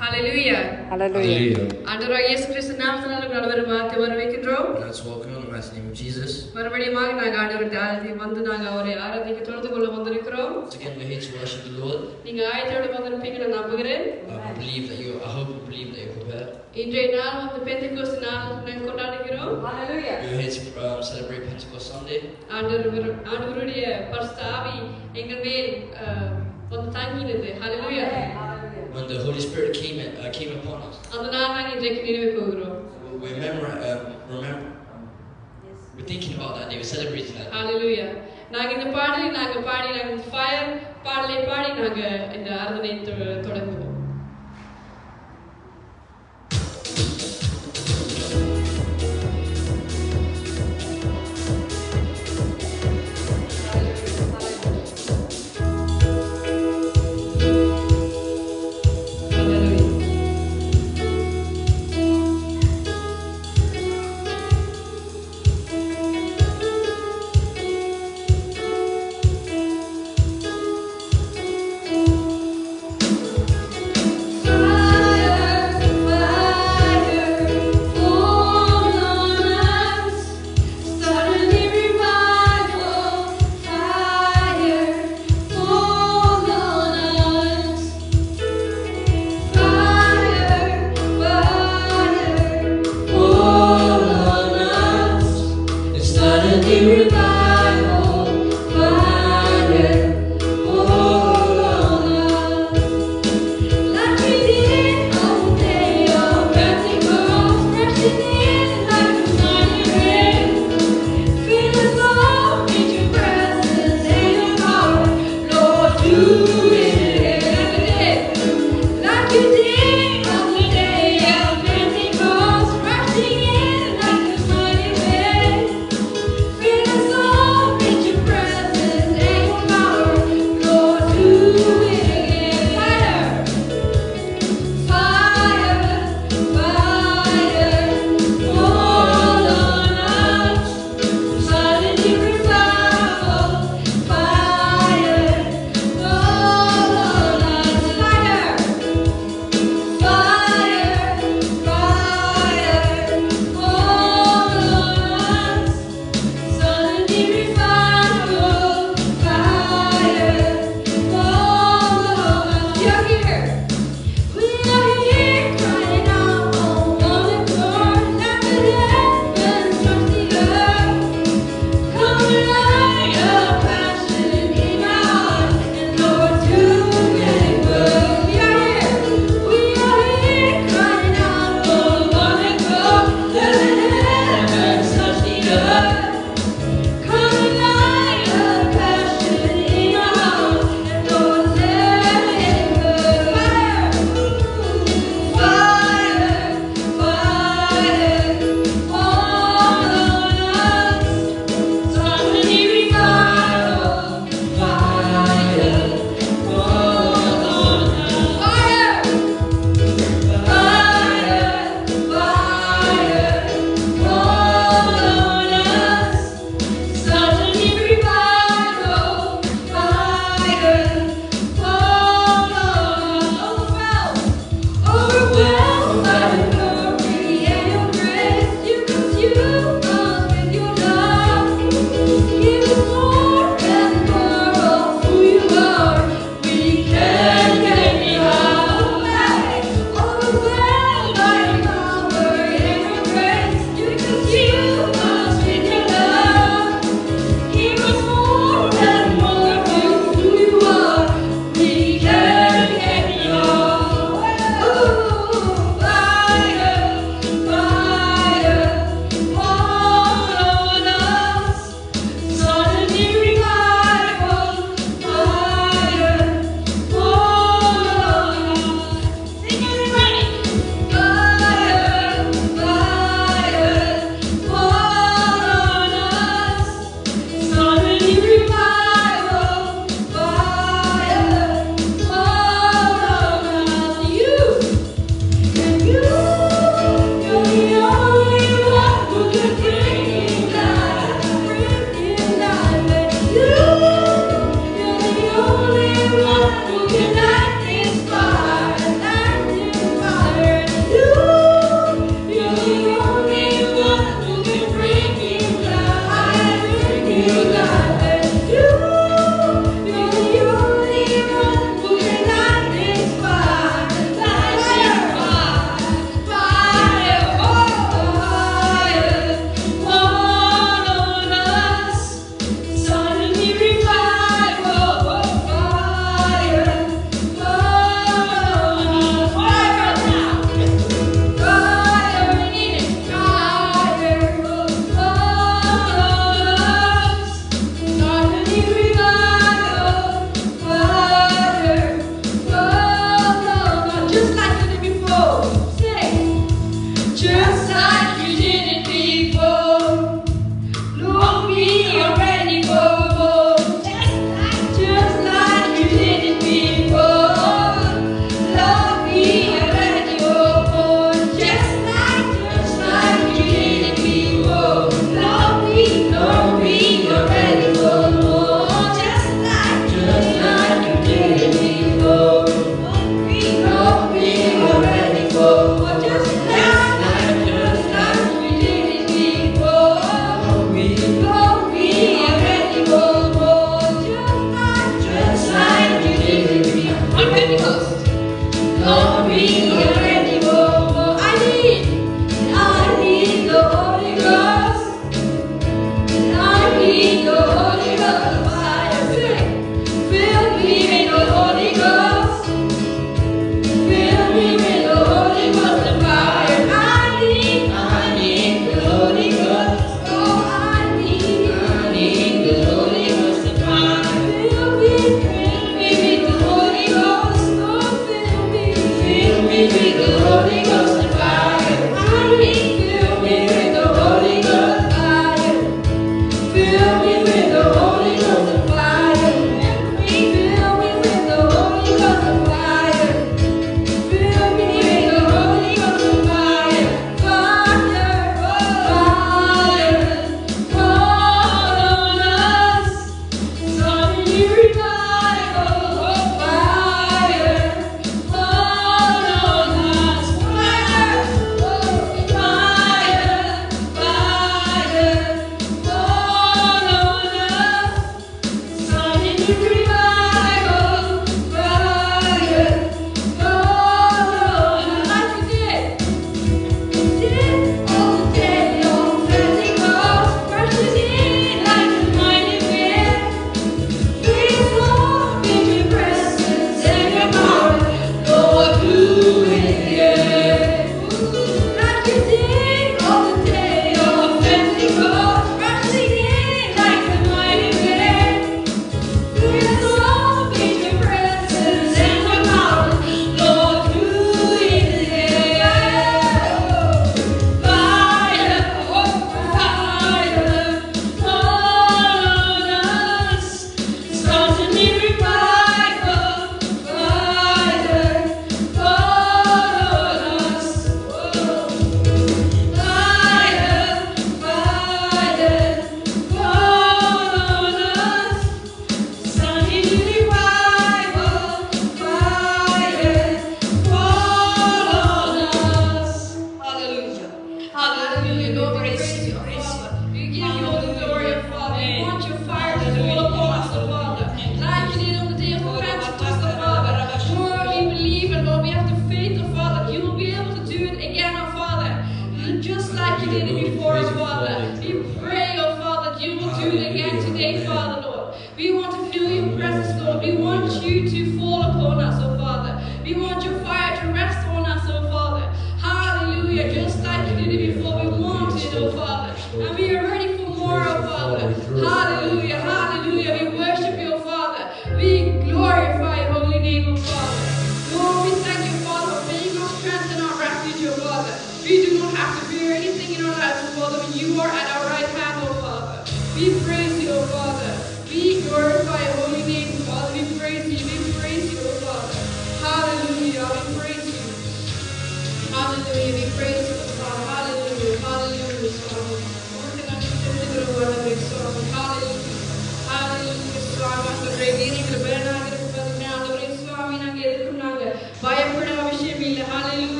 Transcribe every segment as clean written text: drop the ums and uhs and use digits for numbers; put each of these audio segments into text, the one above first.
Hallelujah. Hallelujah. ஆண்டவராகிய இயேசு கிறிஸ்து நாமத்தினால உங்களை வரவேற்கின்றோம். Let's welcome in the mighty name of Jesus. மறுபடியுமாக நாங்கள் ஆண்டவருடைய ஆராதனைக்கு வந்து நாங்கள் அவரை ஆராதிக்க தொழுது கொள்ள வந்திருக்கிறோம். Once again, we're here to worship the Lord. நீங்க ஆயத்தோடு வந்திருப்பீங்க நான் நம்புகிறேன். I believe that you. I hope and believe that you're prepared. இன்றைய நாள் வந்து பெந்தெகோஸ்து நாள் நாங்கள் கொண்டாடுகிறோம். Hallelujah. We're here to celebrate Pentecost Sunday. ஆண்டவருடைய பரிசுத்த ஆவி எங்கள் மேல் வந்து தங்கினது. Hallelujah. When the Holy Spirit came upon us. அந்த நாள் நாங்கள் இன்றைக்கு நினைவு கூறுகிறோம். We're thinking about that day. We're celebrating that day. Hallelujah. நாங்கள் இந்த பாடலை பாடி நாங்கள் ஃபயர் பாடலை பாடி நாங்கள் இந்த ஆராதனை தொடங்குவோம்.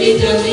Oh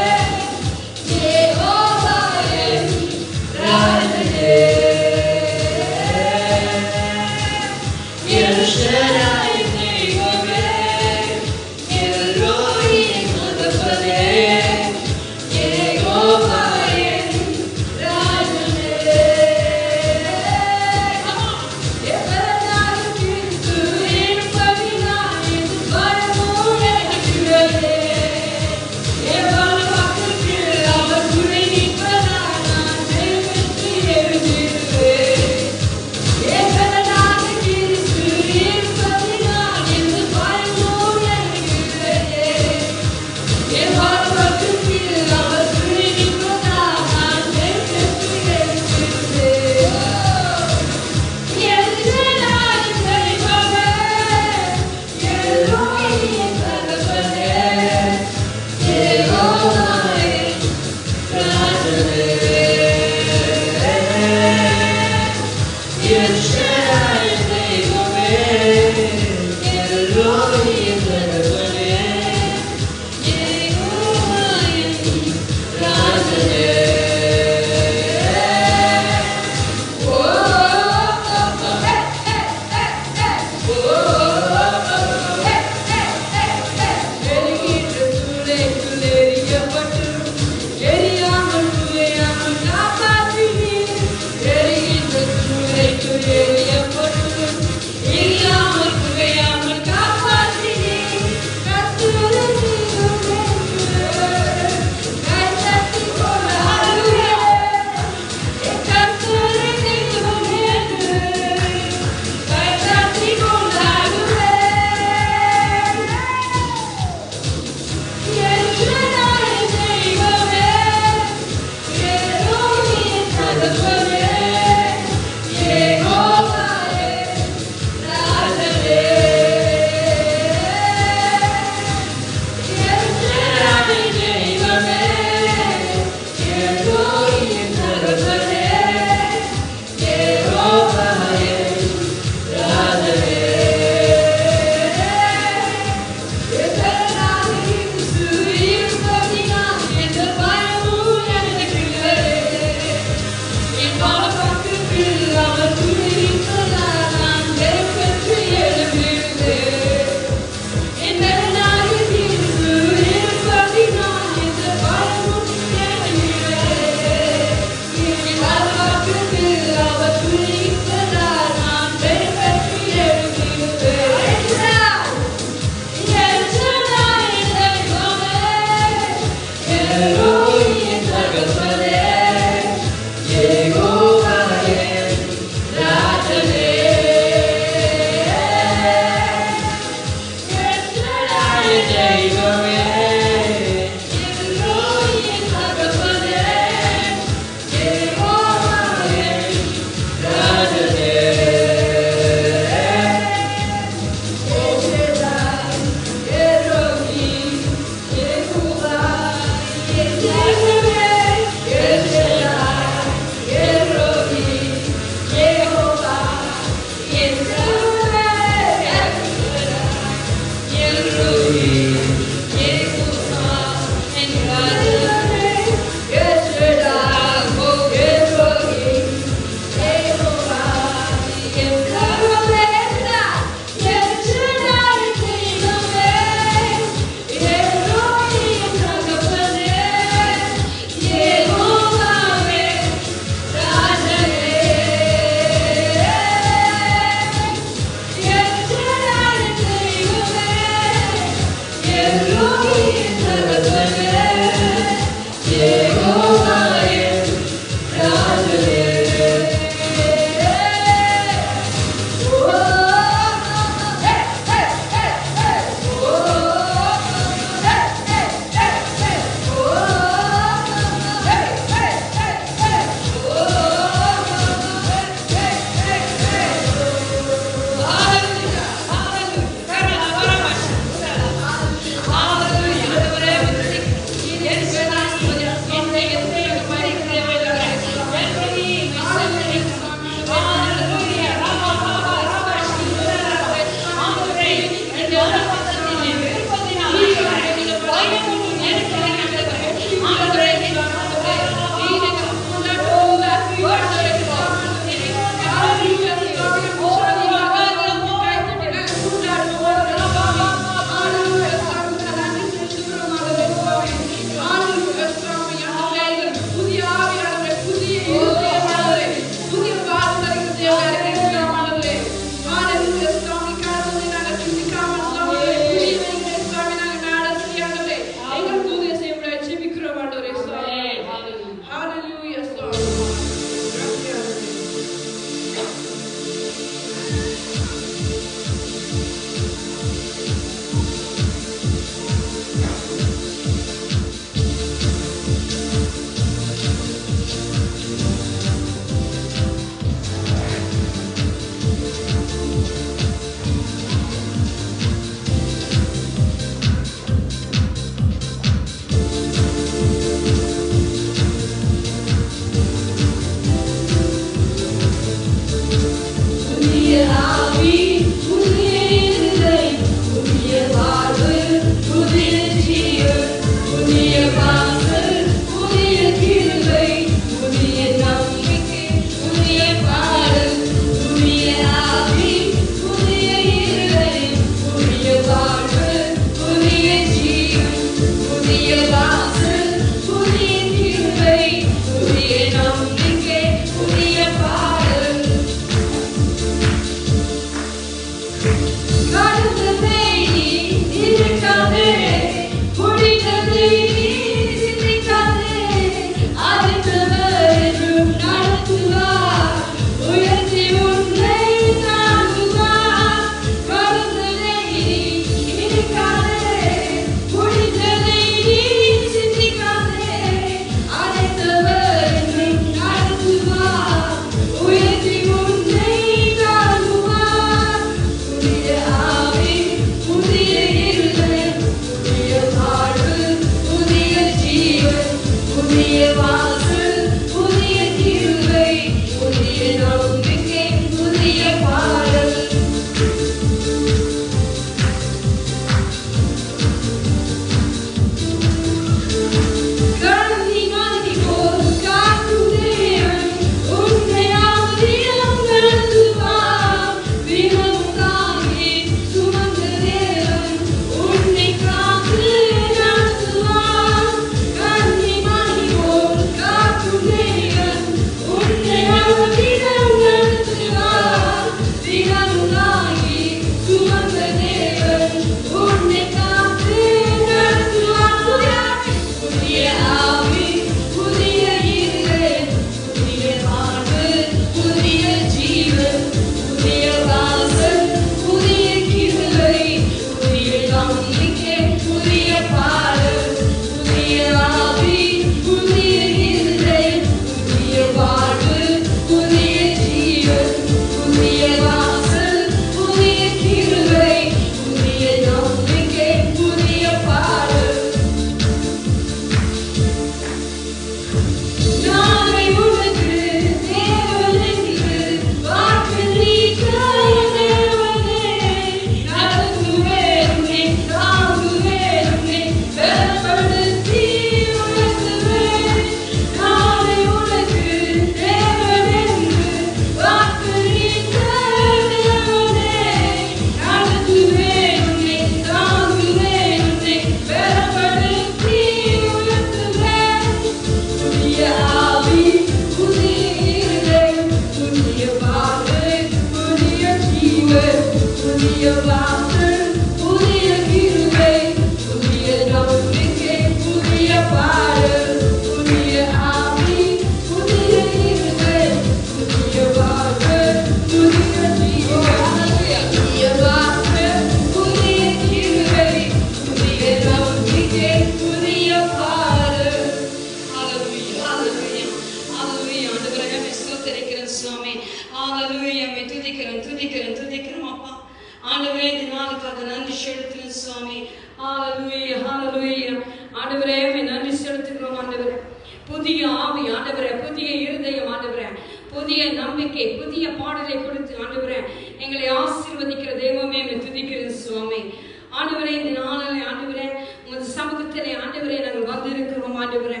ஆண்டவரே இந்த நாளிலே ஆண்டவரே உமது சமூகத்திலே ஆண்டவரே நாங்கள் வந்திருக்கிறோம் ஆண்டவரே.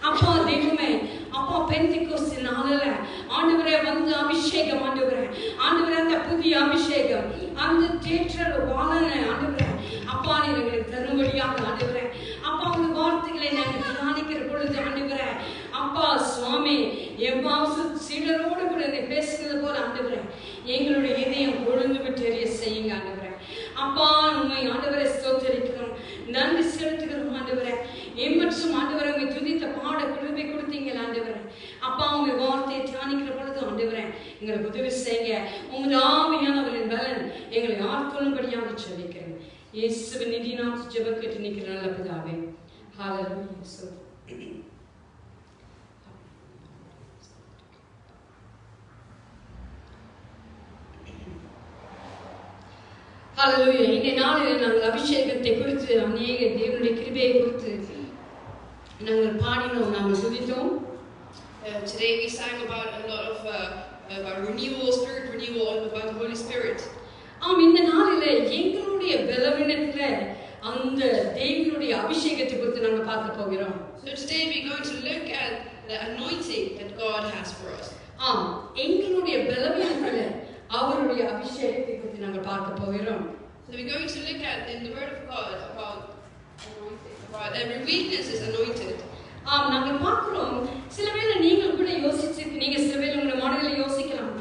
அப்பா தெய்வமே, அப்பா பெந்தெக்கோஸ்து நாளிலே ஆண்டவரே வந்து அபிஷேகம் ஆண்டவரே, ஆண்டவரே அந்த புதிய அபிஷேகம் அந்த தேற்றல் வாழன ஆண்டவரே அப்பா நீர் எங்களுக்கு தரும்படியாக ஆண்டவரே. அப்பா உங்க வார்த்தைகளை நாங்கள் தியானிக்கிற பொழுது ஆண்டவரே அப்பா சுவாமி எவ்வாறு சீடரோடு கூட பேசுகிறது போல ஆண்டவரே எங்களுடைய இதயம் ஒழுங்கு விட்டு எரிய செய்யுங்க ஆண்டவரே. அப்பா உண்மை ஆண்டவரை ஸ்தோத்திரிக்கிறோம், நன்றி செலுத்துகிறோம் ஆண்டவரே. மற்றும் ஆண்டவரை உண்மை துதித்த பாட கிருபை கொடுத்தீங்க ஆண்டவரே. அப்பா உங்க வார்த்தையை தியானிக்கிற பொழுது ஆண்டவரே எங்களுக்கு உதவி செய்யுங்க. உமது ஆவியானவரின் பலன் எங்களை ஆட்கொள்ளும்படியாக சொல்லிக்கிறேன். இயேசுவின் நிதி நாம் ஜெபம் கேட்டு நிற்கிற நல்ல பிதாவே. ஹல்லேலூயா. ஹல்லேலூயா. இந்த நாளில் நாங்கள் அபிஷேகத்தை குறித்து அநேக தேவனுடைய கிருபையை குறித்து நாங்கள் பாடினோம், நாங்கள் துதித்தோம். Today we sang about a lot of about renewal, spirit renewal, and about the Holy Spirit. இந்த நாளில் எங்களுடைய பலவீனத்துல அந்த தேவனுடைய அபிஷேகத்தை குறித்து நாங்கள் பார்க்க போகிறோம். So today we're going to look at the anointing that God has for us. எங்களுடைய பலவீனத்துல அவருடைய அபிஷேகத்தை குறித்து நாங்கள் பார்க்க போகிறோம். So we're going to look at in the Word of God about anointing, about every weakness is anointed. நாங்கள் பார்க்கிறோம். சிலவேளை நீங்கள் கூட யோசிச்சு நீங்க சிலவேளை உங்க மனதில் யோசிக்கலாம்,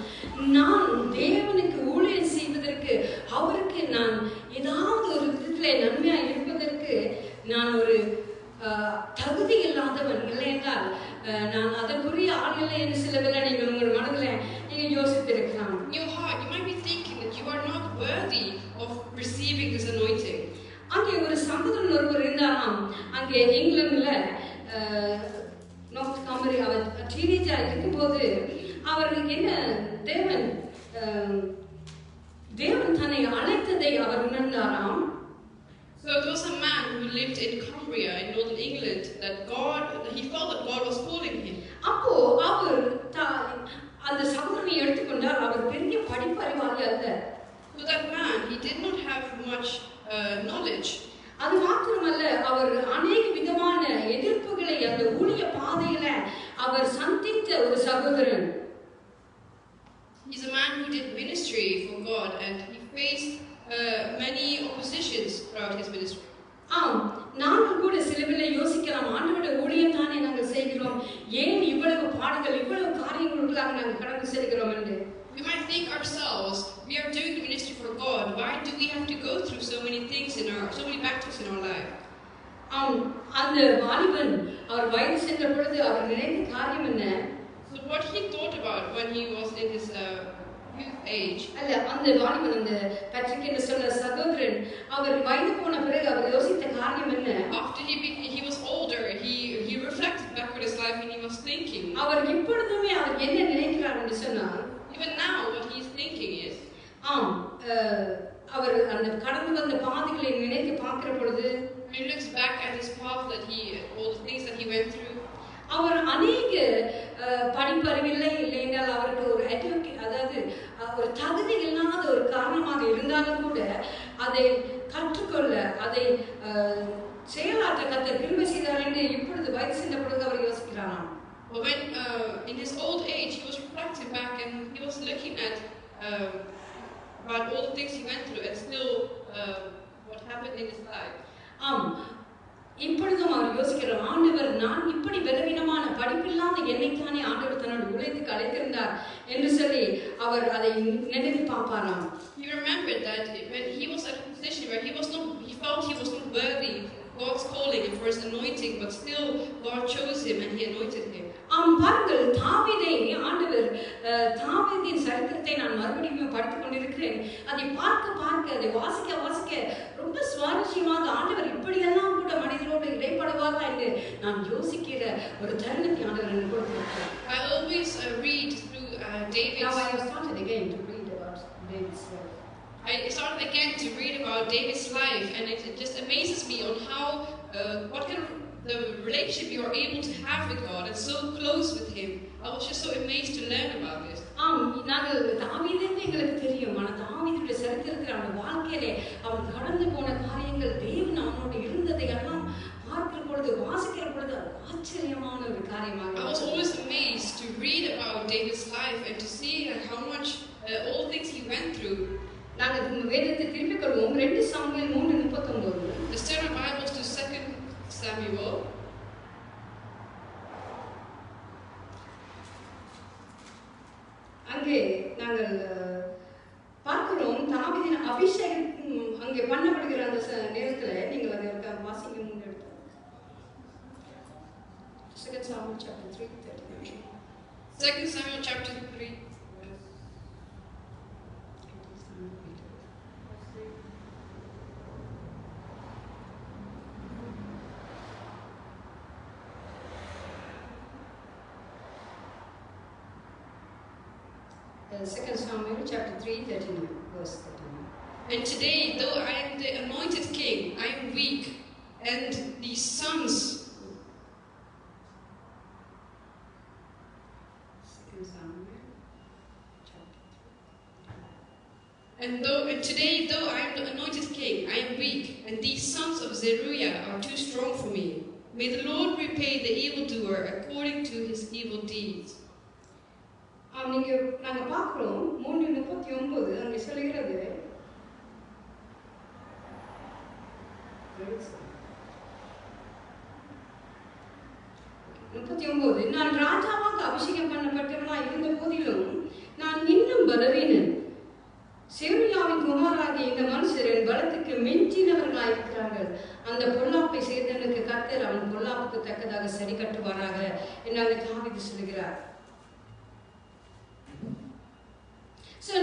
நான் தேவனுக்கு ஊழியம் செய்வதற்கு அவருக்கு நான் ஏதாவது ஒரு விதத்துல நன்மையா இருப்பதற்கு நான் ஒரு தகுதி இல்லாதவன் இல்லை என்றால் நான் அதற்குரிய ஆள் இல்லை என்று சிலவேளை நீங்கள் உங்கள் மனதில் நீங்க யோசித்திருக்கலாம். In your heart you might be thinking that you are not worthy of receiving this anointing. அங்கே ஒரு சகோதரன் ஒருவர் இருந்தாராம். அங்கே இங்கிலாந்துல நார்த் காமரி அவர் டீனேஜா இருக்கும்போது அவருக்கு என்ன தேவன் தன்னை அழைத்ததை அவர் உணர்ந்தாராம். So it was a man who lived in Cumbria in northern England he felt that God was calling him. அப்போ அவர் அந்த சகோதரனை எடுத்துக்கொண்டார். அவர் பெரிய படிப்பு அறிவாளி அல்ல. So that man, he did not have much knowledge. அது மாத்திரமல்ல, அவர் அநேக விதமான எதிர்ப்புகளை அந்த ஊழிய பாதையில அவர் சந்தித்த ஒரு சகோதரன். He's a man who did ministry for God and he faced many oppositions throughout his ministry. நாங்கள் கூட சிலவேளை யோசிக்கலாம், ஆண்டவருடைய ஊழியம் தானே நாங்கள் செய்கிறோம், ஏன் இவ்வளவு பாடுகள் இவ்வளவு காரியங்களுக்காக நாங்கள் கடந்து செல்கிறோம் என்று. We might think ourselves, we are doing the ministry for God. Why do we have to go through so many things so many battles in our life? அந்த வாலிபன் அவர் வயது சென்ற பொழுது அவர் நினைத்த காரியம் என்ன? So what he thought about when he was in his youth age. அல்ல, அந்த வாலிபன் அந்த பேட்ரிக் என்று சொன்ன சகோதரன் அவர் வயது போன பிறகு அவர் யோசித்த காரியம் என்ன? After he was older, he reflected back on his life and he was thinking. அவர் இப்பொழுதுமே அவர் என்ன நினைக்கிறார் என்று சொன்னால், even now what he is thinking is, அவர் அந்த கடந்து வந்த பாதைகளை நினைத்து பார்க்கிற பொழுது when he looks back at his path all the things that he went through, அவர் அநேக படிப்பறிவில்லை என்றால் அவருக்கு ஒரு அதாவது ஒரு தகுதி இல்லாத ஒரு காரணமாக இருந்தாலும் கூட அதை கற்றுக்கொள்ள அதை செயலாற்ற கர்த்தர் கிருபை செய்தார் என்று இப்பொழுது வயது சென்ற பொழுது அவர் யோசிக்கிறாராம். But when in his old age he was reflecting back and he was looking at about all the things he went through and still what happened in his life. இப்பொழுதும் அவர் யோசிக்கிறார், ஆண்டவர் நான் இப்படி பலவீனமான படிப்பில்லாத என்னைத்தானே ஆண்டவர் தன்னோட உலகத்துக்கு அழைத்திருந்தார் என்று சொல்லி அவர் அதை நினைத்து பார்ப்பாராம். He remembered that when he was at a position where he felt he was not worthy God's calling and for his anointing, but still God chose him and he anointed him. பாருங்கள், தாவீதை ஆண்டவர் தாவீதின் சரித்திரத்தை நான் மறுபடியும் படித்துக் கொண்டிருக்கிறேன். அதை பார்க்க அதை வாசிக்க ரொம்ப சுவாரஸ்யமாக ஆண்டவர் இப்படியெல்லாம் கூட மனிதரோடு இடைப்படுவாரா என்று நான் யோசிக்கிற ஒரு தருணத்தை ஆண்டவர் எனக்கு கொடுத்திருக்கிறார். I always read through David's. Now I have started again to read about David's life. I started again to read about David's life, and it just amazes me on how what kind of the relationship you are able to have with God and so close with Him. I was just so amazed to learn about this. நாங்கள் தாவீதுன்னு எங்களுக்கு தெரியும். ஆனால் தாவீதுடைய சரித்திரத்தில் அவன் வாழ்க்கையிலே அவன் கடந்து போன காரியங்கள் தேவன் அவனோடு இருந்ததை எல்லாம் பார்க்கிற பொழுது வாசிக்கிற பொழுது ஆச்சரியமான ஒரு காரியமாக. I was always amazed to read about David's life and to see how much all things he went through. நாங்கள் வேதத்தை திருப்பிக் கொள்வோம். 2 Samuel 3:39. Let's turn our Bibles to 2 Samuel. அங்கே நாங்கள் பார்க்கிறோம் தாவீதின் அபிஷேகம் அங்கே பண்ணப்படுகிற அந்த நேரத்தில் நீங்கள் அதை வாசிங்க. முன்னெடுத்து 2 Samuel chapter 3:33. 2 Samuel chapter 3. Second Samuel chapter 3:39, verse 39. And today, though I am the anointed king, I am weak, and these sons. Second Samuel chapter 3. And today, though I am the anointed king, I am weak, and these sons of Zeruiah are too strong for me. May the Lord repay the evildoer according to his evil deeds. நாங்கள் பார்க்கிறோம் 3:39 அங்கே சொல்கிறது, 39, நான் ராஜாவாக அபிஷேகம் பண்ணப்பட்டவனா இருந்த போதிலும் நான் இன்னும் பலவீனன். செருயாவின் குமாராகிய இந்த மனுஷர் என் பலத்துக்கு மிஞ்சினவர்களாயிருக்கிறார்கள். அந்த பொல்லாப்பை செய்தவனுக்கு கர்த்தர் அவன் பொல்லாப்புக்கு தக்கதாக சரி கட்டுவாராக என்று தாவீது சொல்கிறார்.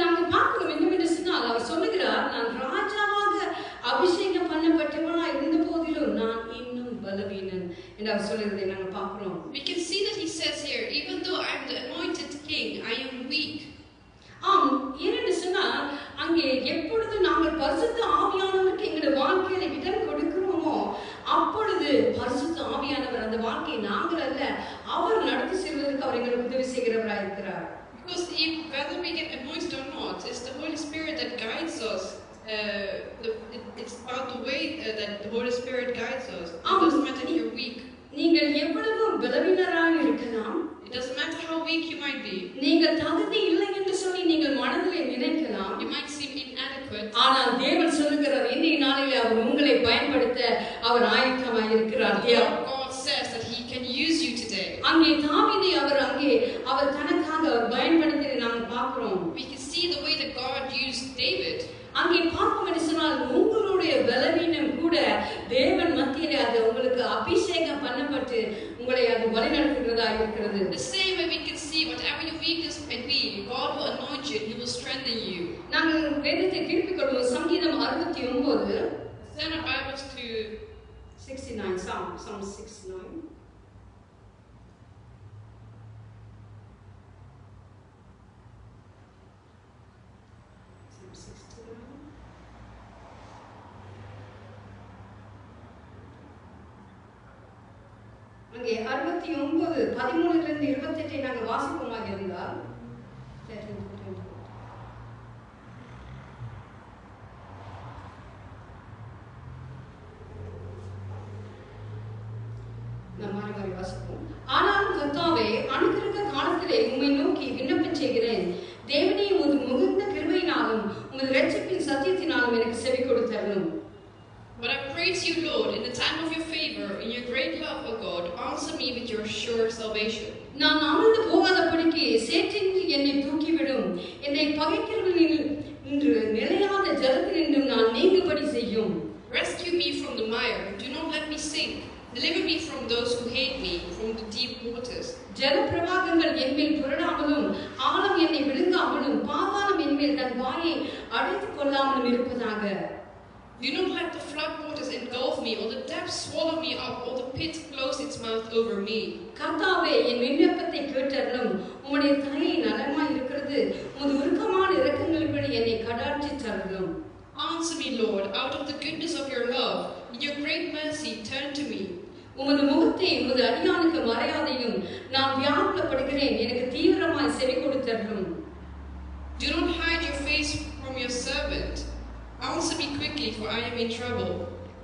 நாங்கள் பார்க்கிறோம் என்னவென்று சொன்னால் அவர் சொல்லுகிறார், நான் ராஜாவாக அபிஷேகம் பண்ணப்பட்டவனா இருந்த போதிலும் நான் இன்னும் பலவீனன் என்று அவர் சொல்லுகிறதை நாங்கள் பார்க்கிறோம். We can see that he says here, even though I am the anointed king, I am weak. ஏனென்று சொன்னால் அங்கே எப்பொழுது நாங்கள் பரிசுத்த ஆவியானவருக்கு எங்களுடைய வாழ்க்கையில இடம் கொடுக்கிறோமோ அப்பொழுது பரிசுத்த ஆவியானவர் அந்த வாழ்க்கையை நாங்கள் அல்ல அவர் நடத்தி செல்வதற்கு அவர் எங்களுக்கு உதவி செய்கிறவராக இருக்கிறார். Because whether we get anointed or not, it's the Holy Spirit that guides us. It's about the way that the Holy Spirit guides us. It doesn't matter if you're weak. நீங்கள் எவ்வளவு பலவீனராக இருக்கலாம். It doesn't matter how weak you might be. நீங்கள் தகுதி இல்லை என்று சொல்லி நீங்கள் மனதிலே நினைக்கலாம். You might seem inadequate. ஆனால் தேவன் சொல்லுகிறார், இன்றைய நாளிலே அவர் உங்களை பயன்படுத்த அவர் ஆயத்தமாக இருக்கிறார். God says that he can use you today. அங்கே தாவீதை அவர் தனக்காக அவர் பயன்படுத்தியதை நாங்கள் பார்க்கிறோம். We can see the way that God used David. அங்கே பார்க்கும் என்று சொன்னால் உங்களுடைய பலவீனம் கூட தேவன் மத்தியிலே அது உங்களுக்கு அபிஷேகம் பண்ணப்பட்டு உங்களை அது வழிநடத்துகிறதா இருக்கிறது. The same way we can see whatever your weakness may be, God will anoint you and he will strengthen you. நாங்கள் வேதத்தை திருப்பிக் கொள்வோம். சங்கீதம் 69. Turn our Bibles to 69, Psalm 69. அங்கே 69 13 28 நாங்கள் வாசிப்போமாக இருந்தால் நம்ம வாசிப்போம். ஆனாலும் கர்த்தாவே, அனுக்கிரக காலத்திலே உம்மை நோக்கி விண்ணப்பம் செய்கிறேன். தேவனே, உமது மிகுந்த கிருபையினாலும் உமது இரட்சிப்பின் சத்தியத்தினாலும் எனக்கு செவி கொடுத்தருளும். But I praise you, Lord, in the time of your favor, in your great love, O God, answer me with your sure salvation. நான் அமிழ்ந்து போகாதபடிக்கு சேற்றின்றி என்னை தூக்கிவிடும். என்னை பகைக்கிறவர்களில் இன்று நிலையாத ஜலத்தினின்றும் நான் நீங்கும்படி செய்யும். Rescue me from the mire, do not let me sink. Deliver me from those who hate me, from the deep waters. ஜல பிரவாகங்கள் என்மேல் புரளாமலும் ஆழம் என்னை விழுங்காமலும் பாதாளம் என்மேல் தன் வாயை அடைத்துக் கொள்ளாமலும் இருப்பதாக. Do not let the flood waters engulf me, or the depths swallow me up, or the pit close its mouth over me. கர்த்தாவே, என் விண்ணப்பத்தை கேட்டருளும். உம்முடைய தயை நலமாய் இருக்கிறது. உமது உருக்கமான இரக்கங்களின்படி என்னை கடாட்சி தருளும். Answer me, Lord, out of the goodness of your love. In your great mercy, turn to me. உமது முகத்தை உமது அடியானுக்கு மறையாதையும். நான் வியாகுலப்படுகிறேன், எனக்கு தீவிரமாய் செவி கொடுத்தருளும். Do not hide your face from your servant. Answer me quickly, for I am in trouble.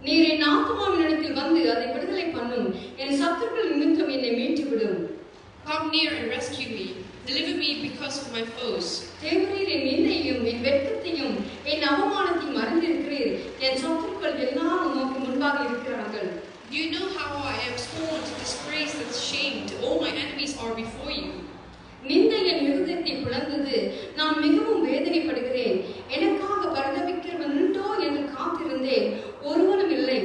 நீர் என் ஆத்துமாவினிடத்தில் வந்து அதை விடுதலை பண்ணும். என் சத்துருக்கள் நிமித்தம் என்னை மீட்டு விடும். Come near and rescue me. Deliver me because of my foes. தேவரீர் என் நிந்தையையும் என் வெட்கத்தையும் என் அவமானத்தையும் அறிந்திருக்கிறீர். என் சத்துருக்கள் எல்லாரும் உமக்கு முன்பாக இருக்கிறார்கள். You know how I am scorned, disgraced, and shamed. All my enemies are before you. நிந்தை என் இருதயத்தை பிளந்தது. நான் மிகவும் வேதனைப்படுகிறேன். எனக்காக பரிதபிக்கிறவன் உண்டோ என்று காத்திருந்தேன், ஒருவனும் இல்லை.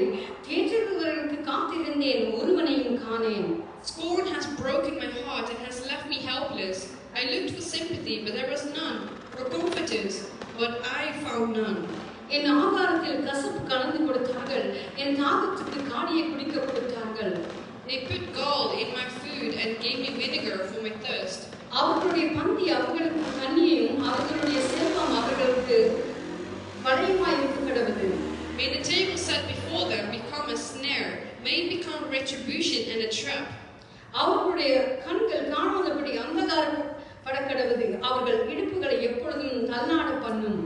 தேற்றுகிறவர்களுக்கு காத்திருந்தேன், ஒருவனையும் காணேன். Scorn has broken my heart and has left me helpless. I looked for sympathy, but there was none. For comforters, but I found none. என் ஆகாரத்தில் கசப்பு கலந்து கொடுத்தார்கள். என் தாகத்துக்கு காடியை குடிக்க கொடுத்தார்கள். They put gall in my food and gave me vinegar for my thirst. அவர்களுடைய பந்தி அவர்களுக்கு தண்ணியையும் அவர்களுடைய செல்வம் அவர்களுக்கு வளையமாய் இருக்க கடவுது. May the table set before them become a snare. May it become retribution and a trap. அவர்களுடைய கண்கள் காணாதபடி அந்தகாரம் படக்கடவுது. அவர்கள் இடுப்புகளை எப்பொழுதும் தள்ளாட பண்ணும்.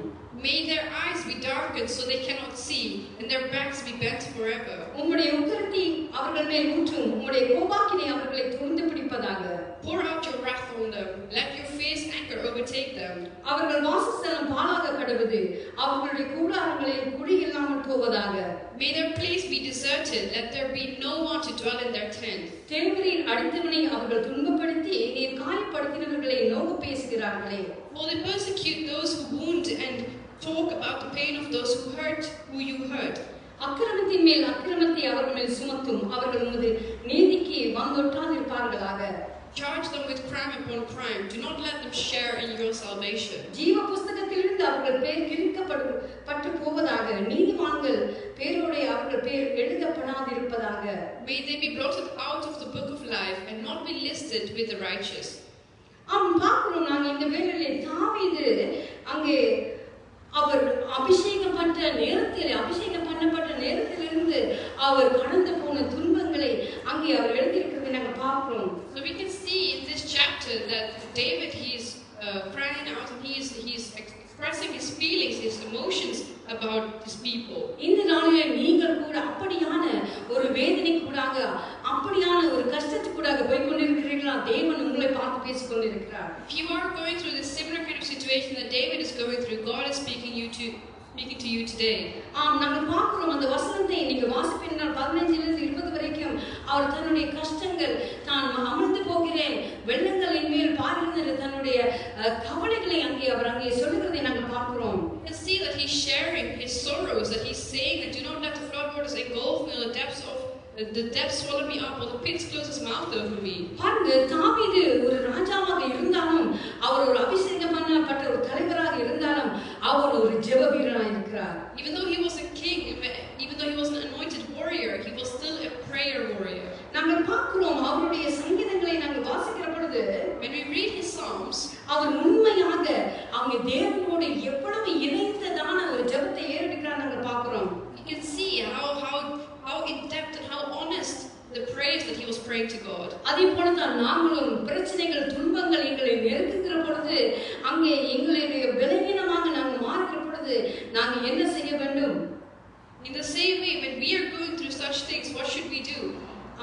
May their eyes be darkened so they cannot see, and their backs be bent forever. உம்முடைய உக்கிரத்தை அவர்கள் மேல் ஊற்றும். உம்முடைய கோபாக்கினை அவர்களை துணிந்து பிடிப்பதாக. Pour out your wrath on them. Let your fierce anger overtake them. அவர்கள் வாசஸ்தலம் பாழாக கடவுது. அவர்களுடைய கூடாரங்களில் குடி இல்லாமல் போவதாக. May their place be deserted. Let there be no one to dwell in their tent. தேவரீர் அடித்தவனை அவர்கள் துன்பப்படுத்தி நீர் காயப்படுத்தினவர்களை நோக பேசுகிறார்களே. For they persecute those who wound and talk about the pain of those who hurt, who you hurt. அக்கிரமத்தின் மேல் அக்கிரமத்தை அவர்கள் மேல் சுமத்தும். அவர்கள் உமது நீதிக்கு வந்தொட்டாதிருப்பார்களாக. Charge them with crime upon crime. Do not let them share in your salvation. ஜீவ புஸ்தகத்திலிருந்து அவர்கள் பேர் கிழிக்கப்பட்டு போவதாக. நீதிமான்கள் பேரோட அவர்கள் பேர் எழுதப்படாதிருப்பதாக. May they be blotted out of the book of life and not be listed with the righteous. பார்க்கிறோம் நாங்க இந்த வேளையிலே தாவீது அங்கே அவர் அபிஷேகம் பண்ணப்பட்ட நேரத்திலிருந்து அவர் கடந்து போன துன்பங்களை அங்கே அவர் எழுதியிருக்கிறதை நாங்க பார்க்கிறோம். So we can see in this chapter that David, he is crying out and he is expressing his feelings, his emotions about his people. இந்த நாளிலே நீங்கள் கூட அப்படியான ஒரு வேதனைக்குடாக அப்படியான ஒரு கஷ்டத்துக்குடாக போய் கொண்டிருக்கிறீர்களா? தேவன் உங்களை பார்த்து பேசிக் கொண்டிருக்கிறார். If you are going through this similar kind of situation that David is going through, God is speaking to you today. நாங்கள் பார்க்கிறோம் அந்த வசனத்தை நீங்க வாசிப்பீர்கள் 15 இலிருந்து 20 வரைக்கும் அவர் தன்னுடைய கஷ்டங்கள் தான் அமர்ந்து போகிறேன் வெள்ளங்கள் என் மேல் பாய்கின்ற தன்னுடைய கவலைகளை அங்கே சொல்லுகிறதை நாங்கள் பார்க்கிறோம். You can see that he's sharing his sorrows, that he's saying that do not let the floodwaters engulf me, the depths swallow me up, or the pits close his mouth over me. பாருங்க, தாவீது ஒரு ராஜாவாக இருந்தாலும் அவர் ஒரு அபிஷேகம் பண்ணப்பட்ட ஒரு தலைவராக இருந்தாலும் அவர் ஒரு ஜெப வீரனாக இருக்கிறார். Even though he was a king, even though he was an anointed warrior, he was still a prayer warrior. நாங்கள் பார்க்கிறோம் அவருடைய சங்கீதங்களை நாங்கள் வாசிக்கிற பொழுது when we read his psalms, அவர் உண்மையாக அவங்க தேவனோடு எவ்வளவு இணைந்ததான ஒரு ஜெபத்தை ஏறெடுக்கிறார் நாங்கள் பார்க்கிறோம். You can see how in depth and how honest the prayers that he was praying to God. அதே போல தான் நாங்களும் பிரச்சனைகள் துன்பங்கள் எங்களை நெருக்குகிற பொழுது அங்கே எங்களுடைய பலவீனமாக நாங்கள் மாறுகிற பொழுது நாங்கள் என்ன செய்ய வேண்டும்? In the same way, when we are going through such things, what should we do?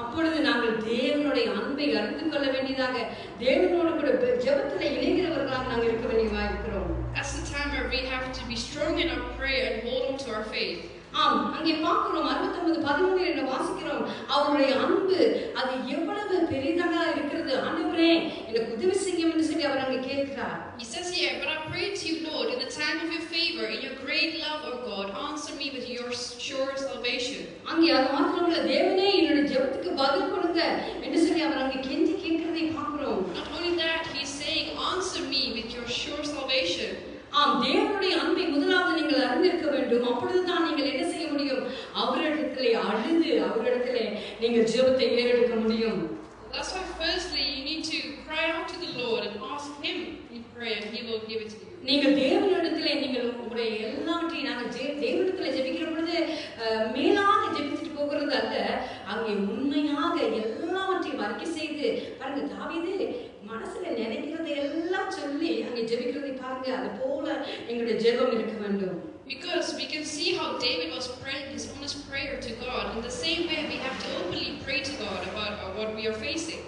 அப்பொழுது நாங்கள் தேவனுடைய அன்பை அறிந்து கொள்ள வேண்டியதாக தேவனோடு கூட ஜெபத்தில் இணைகிறவர்களாக நாங்கள் இருக்க வேண்டியதாக இருக்கிறோம். That's the time where we have to be strong in our prayer and hold on to our faith. அங்கே பார்க்கிறோம் 69:13 என்று வாசிக்கிறோம். அவருடைய அன்பு அது எவ்வளவு பெரிதாக இருக்கிறது. ஆண்டவரே எனக்கு உதவி செய்யும் என்று சொல்லி அவர் அங்கே கேட்கிறார். He says here, but I pray to you, Lord, in the time of your favor, in your great love, O God, answer me with your sure salvation. அங்கே அது மாத்திரமல்ல, தேவனே என்னுடைய ஜெபத்துக்கு பதில் கொடுங்க என்று சொல்லி அவர் அங்கே கெஞ்சி கேட்கிறதை பார்க்கிறோம். Not only that, he's saying, answer me with your sure salvation. தேவனுடைய அன்பை முதலாவது நீங்கள் அறிந்திருக்க வேண்டும். அப்பொழுதுதான் நீங்கள் என்ன செய்ய முடியும்? அவரிடத்திலே அழுது அவரிடத்திலே நீங்கள் ஜெபத்தை ஏறெடுக்க முடியும். That's why firstly you need to cry out to the Lord and ask him in prayer and he will give it to you. நீங்கள் தேவனிடத்திலே நீங்கள் உங்களுடைய எல்லாவற்றையும் நாங்கள் தேவனிடத்திலே ஜெபிக்கிற பொழுது மேலாக ஜெபிச்சுட்டு போகிறது அல்ல, அங்கே உண்மையாக எல்லாவற்றையும் அறிக்கை செய்து பாருங்க, தாவீது மனசுல நினைக்கிறதை எல்லாம் சொல்லி அங்கே ஜெபிக்கிறதை பாருங்க. அது போல எங்களுடைய ஜெபம் இருக்க வேண்டும். Because we can see how David was praying his honest prayer to God. In the same way, we have to openly pray to God about what we are facing.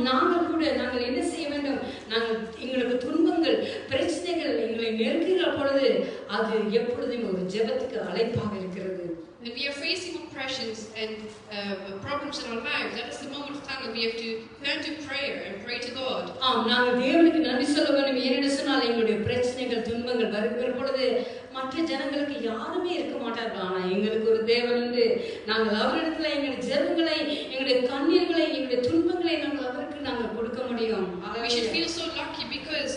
நாங்கள் என்ன செய்ய வேண்டும்? நாங்கள் எங்களுக்கு துன்பங்கள் பிரச்சனைகள் எங்களை நெருங்குகிற பொழுது அது எப்பொழுதும் ஒரு ஜெபத்துக்கு அழைப்பாக இருக்கிறது. When we are facing oppressions and problems in our lives, that is the moment of time that we have to turn to prayer and pray to God. நாங்கள் தேவனுக்கு நன்றி சொல்ல வேண்டும். ஏனென்று சொன்னால் எங்களுடைய பிரச்சனைகள் துன்பங்கள் வருகிற பொழுது மற்ற ஜனங்களுக்கு யாருமே இருக்க மாட்டார்கள். ஆனால் எங்களுக்கு ஒரு தேவன் உண்டு. நாங்கள் அவரிடத்துல எங்களுடைய ஜெபங்களை, எங்களுடைய கண்ணீர்களை, எங்களுடைய துன்பங்களை நாங்கள் அவருக்கு நாங்கள் கொடுக்க முடியும். We should feel so lucky because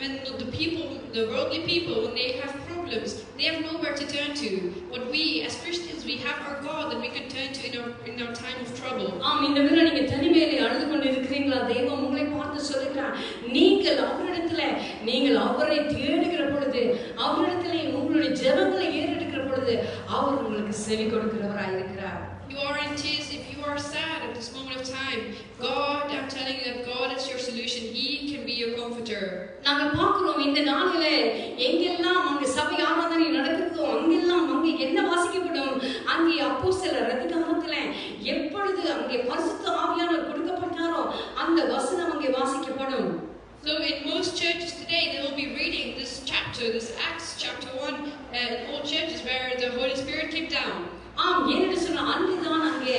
when the people, the worldly people, when they have problems, they have nowhere to turn to. But we as Christians, we have our God that we can turn to in our time of trouble. இந்த வேளை நீங்க தனிமையிலே அழுது கொண்டு இருக்கிறீங்களா? தெய்வம் உங்களை பார்த்து சொல்லுகிறார், நீங்கள் அவரிடத்துல நீங்கள் அவரை தேடுகிற பொழுது, அவரிடத்துல உங்களுடைய ஜெபங்களை ஏறெடுக்கிற பொழுது அவர் உங்களுக்கு செவி கொடுக்கிறவராய் இருக்கிறார். You are in tears, if you are sad at this moment of time, God, I'm telling you that God is your solution. He can be your comforter. நாங்கள் பார்க்கிறோம் இந்த நாளிலே எங்கெல்லாம் அங்கே சபை ஆராதனை நடக்கிறதோ அங்கெல்லாம் அங்கே என்ன வாசிக்கப்படும்? அங்கே அப்போஸ்தலர் அதிகாரத்திலே எப்பொழுது அங்கே பரிசுத்த ஆவியானவர் கொடுக்கப்பட்டாரோ அந்த வசனம் அங்கே வாசிக்கப்படும். So in most churches today, they will be reading this chapter, this Acts chapter 1, in all churches where the Holy Spirit came down. ஏனென்று சொன்னால் அன்றுதான் அங்கே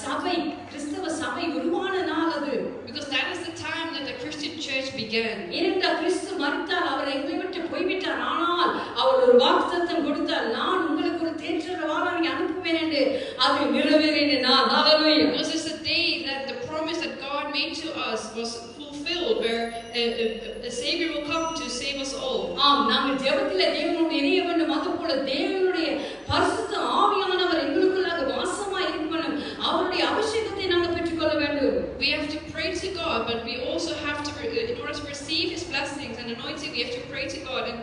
சபை, கிறிஸ்தவ சபை உருவான நாள் அது. Because that is the time that the Christian church began. ஏனென்றால் கிறிஸ்து மரித்தார், அவர் எங்களை விட்டு போய்விட்டார். ஆனால் அவர் ஒரு வாக்குத்தத்தம் கொடுத்தார், நான் உங்களுக்கு ஒரு தேற்றரவாளனை அனுப்புவேன் என்று. அது நிறைவேறின நாள். ஹல்லேலூயா. This is the day that the promise that God made to us was fulfilled, where a Savior will come to save us all. நாங்கள் ஜெபத்திலே தேவனோடு இணைய வேண்டும். அதுபோல தேவனுடைய பரிசுத்த ஆவியானவர் எங்களுக்குள்ளாக வாசமாய் இருக்கணும். அவருடைய அபிஷேகத்தை நாங்கள் பெற்றுக்கொள்ள வேண்டும். We have to pray to God, but we also have to, in order to receive His blessings and anointing, we have to pray to God and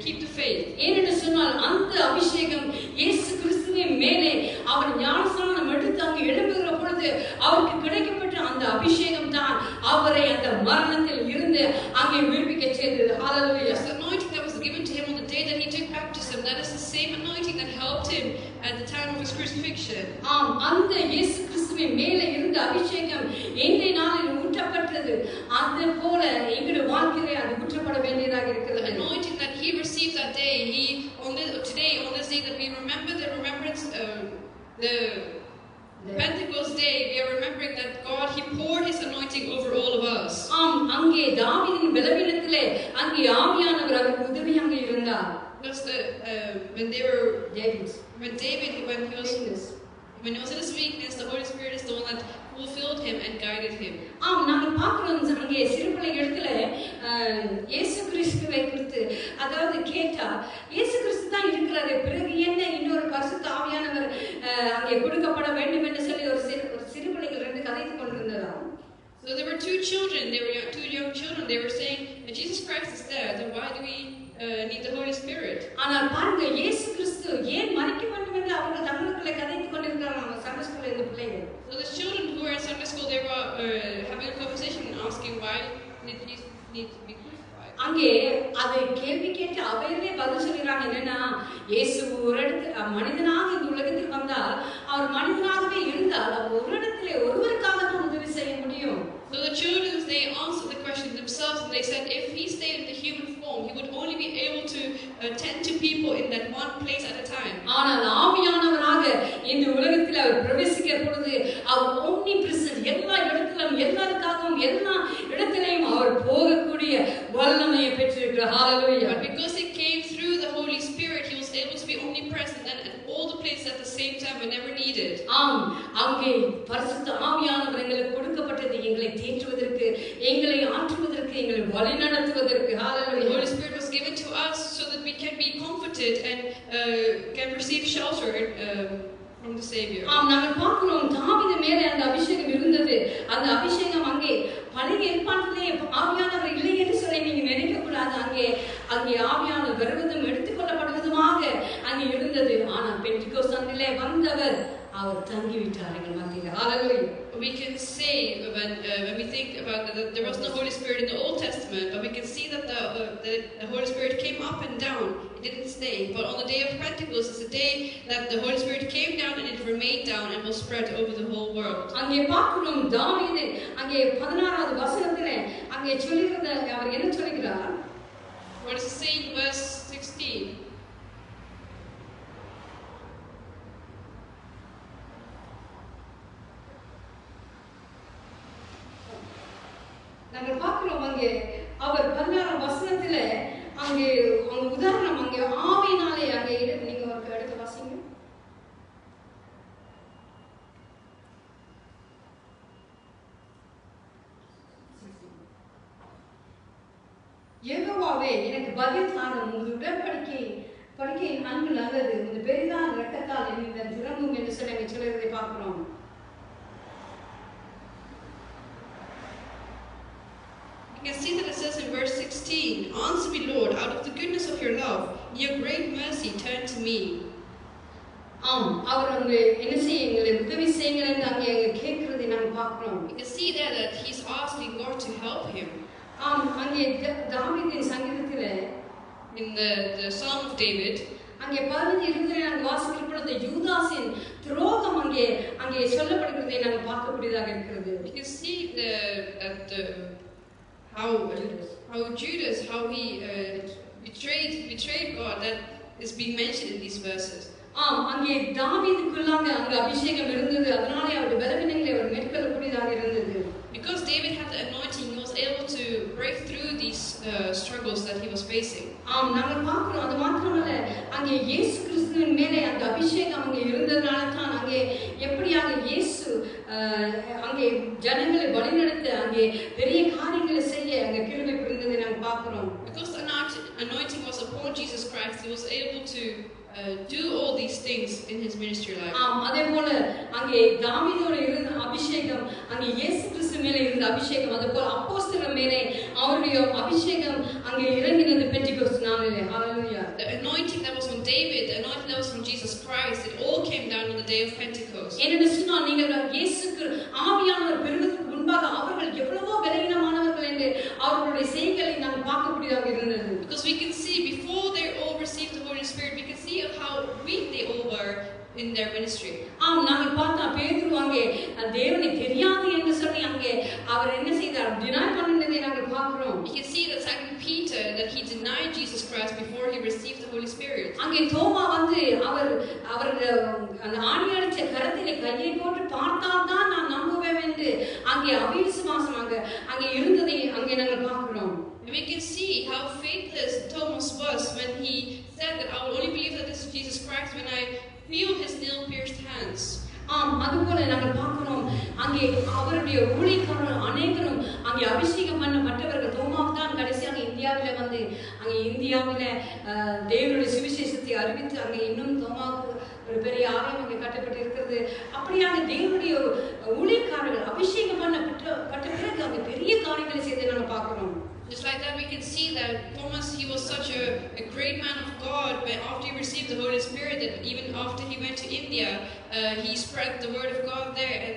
keep the faith. ஏனென்று சொன்னால் அந்த அபிஷேகம் இயேசு கிறிஸ்துவின் மேலே அவர் ஞானஸ்நானம் எடுத்து அங்கே எழும்புகிற பொழுது அவருக்கு கிடைக்கப்பட்ட அந்த அபிஷேகம் தான் அவரை அந்த மரணத்தில் இருந்து அங்கே விடுவிக்க செய்தது. ஹல்லேலூயா. The anointing that was given to him on the day that he took baptism, that is the same anointing that helped him at the time of his crucifixion. அந்த இயேசு கிறிஸ்துவின் மேலே இருந்த அபிஷேகம் இன்றைய நாளில் ஊற்றப்பட்டது. அது போல எங்களுடைய வாழ்க்கையிலே அது ஊற்றப்பட வேண்டியதாக இருக்கிறது. The anointing that he received that day, today on this day that we remember the remembrance, the Pentecost day, we are remembering that God, He poured His anointing over all of us. அங்கே தாவீதின் பலவீனத்திலே அங்கே ஆவியானவர் அவருக்கு உதவியாக இருந்தார். Because when he was in his weakness, the Holy Spirit is the one that fulfilled him and guided him. நாங்கள் பார்க்கிறோம் அங்கே சிறுபிள்ளை இடத்துல இயேசு கிறிஸ்துவை குறித்து அதாவது கேட்டா இயேசு கிறிஸ்து தான் இருக்கிறாரு, பிறகு என்ன இன்னொரு பரிசுத்த ஆவியானவர் அங்கே கொடுக்கப்பட வேண்டும் என்று சொல்லி ஒரு சிறுபிள்ளைகள் ரெண்டு கதைத்து கொண்டிருந்ததா. So there were two children, two young children. They were saying, Jesus Christ is there, then why do we need the Holy Spirit? ஆனால் பாருங்க, இயேசு கிறிஸ்து ஏன் மரிக்க வேண்டும் என்று அவர்கள் தங்களுக்குள்ளே கதைத்துக் கொண்டிருக்கிறாங்க சண்டே ஸ்கூல்ல இந்த பிள்ளைகள். So the children who were in Sunday school, they were having a conversation asking why did Jesus need to be crucified. அங்கே அதை கேள்வி கேட்டு அவையிலே பதில் சொல்கிறாங்க. என்னன்னா, இயேசு ஒரு மனிதனாக இந்த உலகத்தில் வந்தால் அவர் மனிதனாகவே இருந்தால் அவர் ஒரு இடத்திலே ஒருவருக்காக தான் உதவி செய்ய முடியும். So the children, they answered the question themselves and they said if he stayed in the human form, he would only be able to tend to people in that one place at a time. ஆனால் ஆவியானவராக இந்த உலகத்தில் அவர் பிரவேசிக்கிற பொழுது அவர் omni present, எல்லா இடத்திலும் எல்லாருக்காகவும் எல்லா இடத்திலையும் அவர் போகக்கூடிய வல்லமையை பெற்றிருக்கிறார். ஹல்லேலூயா. But because he came through the Holy Spirit, he was able to be omnipresent and at all the places at the same time whenever needed. அங்கே பரிசுத்த ஆவியானவர் எங்களுக்கு கொடுக்கப்பட்டது எங்களை தேற்றுவதற்கு, எங்களை ஆற்றுவதற்கு, எங்களை வழிநடத்துவதற்கு. ஹல்லேலூயா. The Holy Spirit was given to us so that we can be comforted and can receive shelter from the Savior. நாங்கள் பார்க்கிறோம் தாவீது மேலே அந்த அபிஷேகம் இருந்தது. அந்த அபிஷேகம் அங்கே பழைய ஏற்பாட்டிலே ஆவியானவர் இல்லை என்று சொல்லி நீங்க நினைக்க கூடாது. அங்கே ஆவியானவர் வருவதும் எடுத்துக்கொள்ளப்படுவதுமாக அங்கே இருந்தது. ஆனால் பெந்தெகோஸ்து நாளிலே வந்தவர் அவர் தங்கிவிட்டார் எங்கள் மத்தியில். ஹalleluya. We can say when we think about that there was no Holy Spirit in the Old Testament, but we can see that the Holy Spirit came up and down. It didn't stay. But on the day of Pentecost is the day that the Holy Spirit came down and it remained down and was spread over the whole world. அங்கே பார்க்கிறோம் தாவீது அங்கே 16வது வசனத்திலே அங்கே சொல்லிருந்த அவர் என்ன சொல்கிறார்? What does it say in verse 16? நாங்கள் பார்க்கிறோம் அங்கே அவர் 16 வசனத்திலே அங்கே உதாரணம் அங்கே ஆவியினாலே அங்கே நீங்க ஒரு எடுத்து வாசிங்க. யெகோவாவே எனக்கு பதில் தாரும், உமது உடன்படிக்கையின் அன்பு நல்லது, உமது பெரிதான இரக்கத்தால் என்னிடம் திரும்பும் என்று சொல்லி அங்கே சொல்லுவதை பார்க்கிறோம். You can see that it says in verse 16, "Answer me, Lord, out of the goodness of your love, in your great mercy, turn to me." அவர் அங்கே என்ன செய்யுங்கள், உதவி செய்யுங்கள் என்று அங்கே கேட்கிறதை நாம் பார்க்கிறோம். You can see there that he's asking God to help him. அங்கே தாவீதின் சங்கீதத்திலே in the Psalm of David, அங்கே 15:20 நாங்கள் வாசிக்கிற பொழுது யூதாசின் துரோகம் அங்கே சொல்லப்படுகிறதை நாங்கள் பார்க்கக்கூடியதாக இருக்கிறது. You can see how Judas he betrayed God, that is being mentioned in these verses. அங்கே தாவீதுக்குள்ளாக அங்கே அபிஷேகம் இருந்தது, அதனாலே அவருடைய பலவீனங்களை அவர் மேற்கொள்ளக்கூடியதாக இருந்தது. Because David had the anointing, he was able to break through these struggles that he was facing. நாங்கள் பார்க்கிறோம். அது மாத்திரமல்ல, அங்கே இயேசு கிறிஸ்துவின் மேலே அந்த அபிஷேகம் அங்கே இருந்ததனால தான் அங்கே எப்படியாக இயேசு அங்கே ஜனங்களை வழிநடத்த அங்கே பெரிய காரியங்களை செய்ய அங்கே கிருபை புரிந்ததை நாங்கள் பார்க்கிறோம். Because the anointing was upon Jesus Christ, he was able to do all these things in his ministry life. அதேபோல அங்கே தாவீதோட இருந்த அபிஷேகம், அங்கே இயேசு கிறிஸ்து மேலே இருந்த அபிஷேகம், அதேபோல அப்போஸ்தலர் மேலே அவருடைய அபிஷேகம் அங்கே இறங்கினது பெந்தெகோஸ்து நாளிலே. ஹalleluya. The anointing that was on David, the anointing that was from Jesus Christ, it all came down on the day of Pentecost. என்னென்னு சொன்னால், நீங்கள் இயேசுக்கு ஆவியானவர் பெறுவதற்கு முன்பாக அவர்கள் எவ்வளவோ பலவீனமானவர்கள் என்று அவர்களுடைய செய்கைகளை நாம் பார்க்கக்கூடியதாக இருந்தது. Because we can see before they all received the Holy Spirit, we can see how weak they all were in their ministry. நாங்கள் பார்த்தா பேதுரு அங்கே தேவனை தெரியாது என்று சொல்லி அங்கே அவர் என்ன செய்தார், டினை பண்ணினதை நாங்கள் பார்க்கிறோம். You can see that second Peter, that he denied Jesus Christ before he received the Holy Spirit. அங்கே தோமா அவர் அந்த ஆணி அடிச்ச கரத்திலே கையை போட்டு பார்த்தால் தான் நான் நம்புவேன் என்று அங்கே அவிசுவாசம் அங்கே இருந்ததை அங்கே நாங்கள் பார்க்கிறோம். And we can see how faithless Thomas was when he said that I will only believe that this is Jesus Christ when I feel his nail-pierced hands. அதுபோல நாங்கள் பார்க்கிறோம். அங்கே அவருடைய ஊழியக்காரர்கள் அநேகரும் அங்கே அபிஷேகம் பண்ணப்பட்டவர்கள். தோமாவு தான் கடைசியாக இந்தியாவில வந்து அங்கே இந்தியாவில தேவனுடைய சுவிசேஷத்தை அறிவித்து அங்கே இன்னும் தோமாவுக்கு ஒரு பெரிய ஆலயம் அங்கே கட்டப்பட்டு இருக்கிறது. அப்படியாக தேவனுடைய ஊழியக்காரர்கள் அபிஷேகம் பண்ணப்பட்ட பிறகு அங்கே பெரிய காரியங்களை செய்து நாங்கள் பார்க்கிறோம். Just like that, we can see that Thomas, he was such a great man of God, but after he received the Holy Spirit, that even after he went to India, he spread the word of God there, and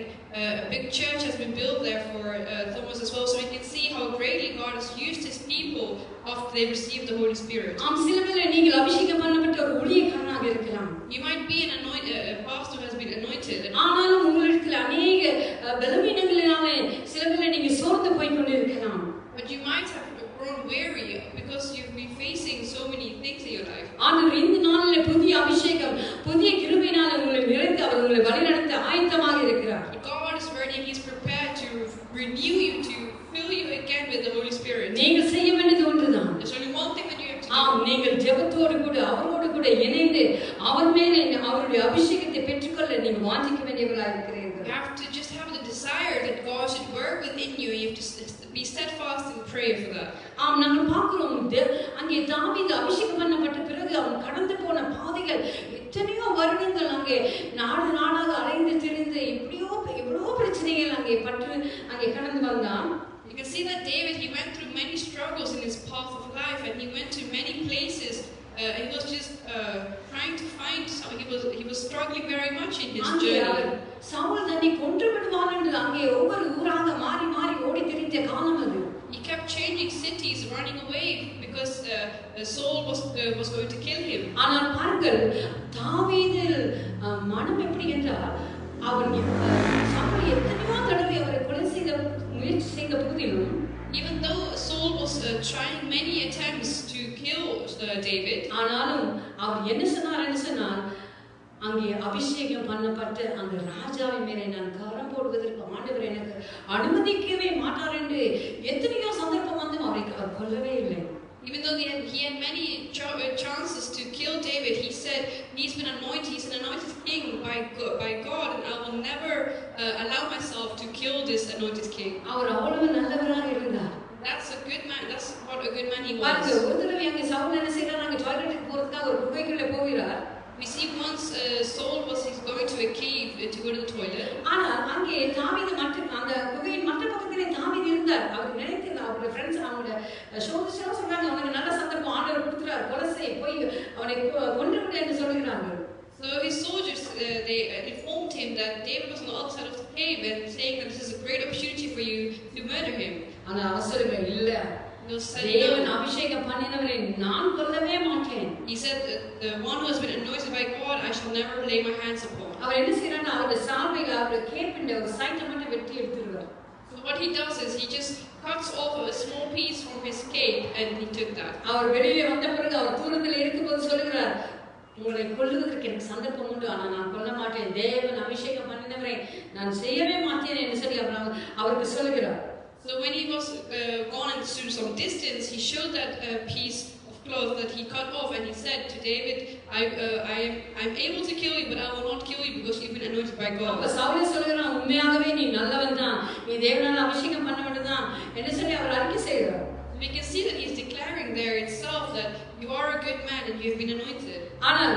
a big church has been built there for Thomas as well. So we can see how greatly God has used his people after they received the Holy Spirit. நீங்கள் அபிஷேகம் பண்ணப்பட்ட ஒரு ஊழியக்காரனாக இருக்கலாம். You might be a pastor who has been anointed. ஆனாலும் உங்களுக்கு அநேக பலவீனங்களினாலே சிலவேளை நீங்க சோர்ந்து போய் கொண்டிருக்கலாம். But you might have grown weary because you've been facing so many things in your life. ஆண்டவர் இந்த நாளிலே புதிய அபிஷேகம், புதிய கிருபையினால உங்களை நிறைத்து அவர் உங்களை வழிநடத்த ஆயத்தமாக இருக்கிறார். But God is ready, he's prepared to renew you, to fill you again with the Holy Spirit. நீங்கள் செய்ய வேண்டியது ஒன்றுதான். There's only one thing that you have to do. நீங்கள் ஜெபத்தோடு கூட அவரோடு கூட இணைந்து அவர் மேலே அவருடைய அபிஷேகத்தை பெற்றுக்கொள்ள நீங்கள் வாஞ்சிக்க வேண்டியவர்களாக இருக்கிறீர்கள். You have to just have the desire that God should work within you. You have to be steadfast in prayer for that. நாங்கள் பார்க்கிறோம் அங்கே தாவீது அபிஷேகம் பண்ணப்பட்ட பிறகு அவன் கடந்து போன பாதைகள் எத்தனையோ வருடங்கள் அங்கே நாடாக அலைந்து திரிந்து எவ்வளவோ பிரச்சனைகள் அங்கே கடந்து வந்தான். You can see that David, he went through many struggles in his path of life, and he went to many places. He was just trying to find some, he was struggling very much in his அங்கே அவர் journey. Saul தன்னை கொன்று விடுவான் என்று அங்கே ஒவ்வொரு ஊராக மாறி மாறி ஓடி திரிந்த காலம் அது. He kept changing cities, running away because Saul was going to kill him. ஆனால் பாருங்கள் தாவீது மனம் எப்படி என்றால் அவர் சவுல் எத்தனையோ தடவை அவரை கொலை செய்த முயற்சி செய்த போதிலும் even though Saul was trying many attempts to kill David, ஆனாலும் அவர் என்ன சொன்னார் அங்கே அபிஷேகம் பண்ணப்பட்ட அந்த ராஜாவின் மேலே நான் கரம் போடுவதற்கு ஆண்டவர் எனக்கு அனுமதிக்கவே மாட்டார் என்று எத்தனையோ சந்தர்ப்பம் வந்து அவரை கொல்லவே இல்லை. even though he had many chances to kill David, he said he's an anointed king by God, and I will never allow myself to kill this anointed king. அவர் அவ்வளவு நல்லவராக இருந்தார். That's a good man. That's what a good man he was. பாருங்க ஒரு தடவை அங்கே சவுல் என்ன செய்யறார், அங்கே டாய்லெட்டுக்கு போறதுக்காக ஒரு குகைக்குள்ள போகிறார். We see once Saul was going to a cave to go to the toilet. ஆனால் அங்கே தாவீது மட்டும் அந்த குகையின் மற்ற பக்கத்திலே தாவீது இருந்தார். அவர் நினைத்து அவருடைய ஃப்ரெண்ட்ஸ் அவங்களோட சோதனை சொல்றாங்க, அவனுக்கு நல்ல சந்தர்ப்பம் ஆண்டவர் கொடுத்துறார், கொலை செய்ய போய் அவனை கொன்று விடு என்று சொல்கிறார்கள். So his soldiers they informed him that David was on the other side of the cave and saying that this is a great opportunity for you to murder him. ஆனா அவசரமே இல்ல. தேவன் அபிஷேகம் பண்ணினவரை நான் கொல்லவே மாட்டேன். He said that the one who has been anointed by God I shall never lay my hands upon. அவர் என்ன செய்யறாருன்னா அவருடைய சால்வையில அவருடைய கேப்பிண்ட ஒரு சைட்டை மட்டும் வெட்டி எடுத்துடுவார். So what he does is he just cuts off a small piece from his cape and he took that. அவர் வெளியே வந்த பிறகு அவர் தூரத்தில் இருக்கும்போது சொல்லுகிறார், உங்களை கொல்லுவதற்கு எனக்கு சந்தர்ப்பம் உண்டு, ஆனா நான் கொல்ல மாட்டேன், தேவன் அபிஷேகம் பண்ணினவரை நான் செய்யவே மாட்டேன் என்று சொல்லி அவருக்கு சொல்லுகிறார். So when he was gone into some distance, he showed that piece of cloth that he cut off, and he said to David, I'm able to kill you, but I will not kill you because you've been anointed by God. அப்ப சவுலே சொல்றான், உண்மையாகவே நீ நல்லவன் தான், நீ தேவனால அபிஷேகம் பண்ணப்பட்டவன் தான் என்று சொல்லி அவர் அறிக்கை செய்கிறார். We can see that he's declaring there itself that you are a good man and you have been anointed. ஆனால்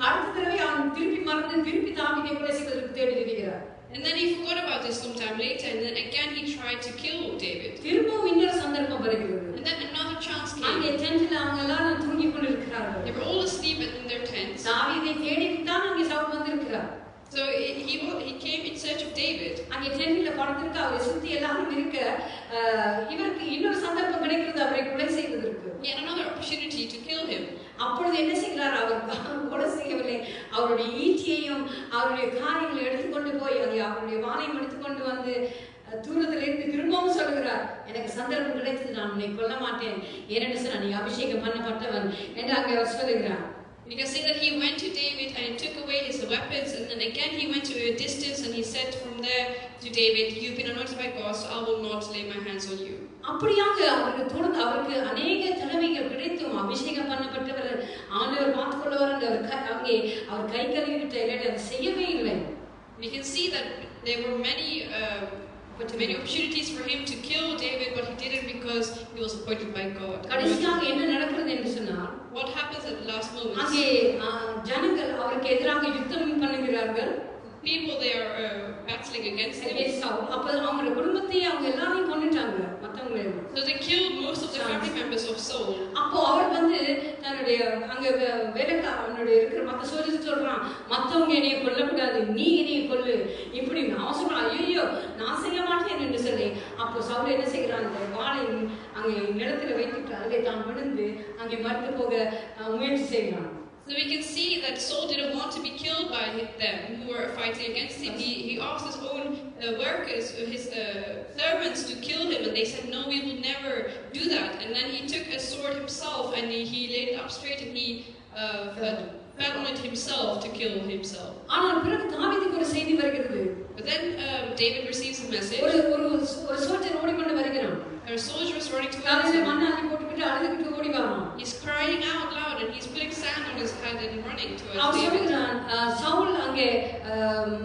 அடுத்த தடவை அவன் திருப்பி மறந்து திருப்பி தாவீதை கொலை செய்வதற்கு தேடி திரிகிறார். And then he forgot about this sometime later, and then again he tried to kill David. திரும்பவும் இன்னொரு சந்தர்ப்பம் வருகிறது. And then another chance came. அங்கே டென்ட்ல அவங்க எல்லாரும் தூங்கிக் கொண்டிருக்கிறார்கள். They were all asleep in their tents. தாவீதை தேடி தான் அங்கே சவுல் வந்திருக்கிறார். So he came in search of David. அங்கே டென்ட்ல படுத்திருக்க அவரை சுத்தி எல்லாரும் இருக்க இவருக்கு இன்னொரு சந்தர்ப்பம் கிடைக்கிறது அவரை கொலை செய்வதற்கு. He had another opportunity to kill him. அப்பொழுது என்ன செய்கிறார், அவர் கொலை செய்யவில்லை, அவருடைய ஈட்டியையும் அவருடைய காரியங்களை எடுத்துக்கொண்டு போய் அவருடைய வாளையும் எடுத்துக்கொண்டு வந்து தூரத்தில் இருந்து திரும்பவும் சொல்லுகிறார், எனக்கு சந்தர்ப்பம் கிடைத்தது, நான் உன்னை கொல்ல மாட்டேன், ஏனென்று சொன்னால் நீ அபிஷேகம் பண்ணப்பட்டவன் என்று அங்கே அவர் சொல்லுகிறார். You can see that he went to David and took away his weapons, and then again he went to a distance and he said from there to David, you've been anointed by God, so I will not lay my hands on you. அப்படியாக அவருக்கு அநேக தடவைகள் கிடைத்தும் அபிஷேகம் பண்ணப்பட்டவர் ஆண்டவர் பார்த்துக் கொள்வார் என்று அங்கே அவர் கை கழுவி விட்ட இல்லாட்டி அதை செய்யவே இல்லை. We can see that there were many opportunities for him to kill David, but he didn't because he was appointed by God. கடைசியாக என்ன நடக்கிறது என்று சொன்னால், what happens at the last moment? அங்கே ஜனங்கள் அவருக்கு எதிராக யுத்தம் பண்ணுகிறார்கள். People they are battling against him. அப்ப அவங்களோட குடும்பத்தை அவங்க எல்லாரையும் கொன்னுட்டாங்க மத்தவங்களே. So they killed most of the family members of Saul. அப்போ அவர் வந்து தன்னுடைய அங்க வேலைக்காரனுடைய இருக்கிற மத்த சோல்ஜர்ஸ் சொல்றான், மத்தவங்க என்னைய கொல்லக்கூடாது, நீ என்னைய கொல்லு இப்படி. அவன் சொல்றான், ஐயோ நான் செய்ய மாட்டேன் என்று சொல்லி. அப்போ சவுல் என்ன செய்கிறான், அந்த வாளை அங்கே நிலத்துல வைத்துட்டு அதிலே தான் விழுந்து அங்கே மறுத்து போக முயற்சி செய்கிறான். So we can see that Saul didn't want to be killed by them who were fighting against him. He asked his own workers, his servants, to kill him, and they said, no, we will never do that. And then he took a sword himself and he laid it up straight and he fell on it himself to kill himself. ஆனால் பிறகு தாவீதுக்கு ஒரு செய்தி வருகிறது. But then David receives a message. ஒரு soldier ஓடிக்கொண்டு வருகிறான். A soldier is running towards தாவீது him. மண்ணை அள்ளி போட்டுக்கிட்டு அழுதுகிட்டு ஓடி வரான். He's crying out loud and he's putting sand on his head and running towards அவன் David. சொல்கிறான், சவுல் அங்கே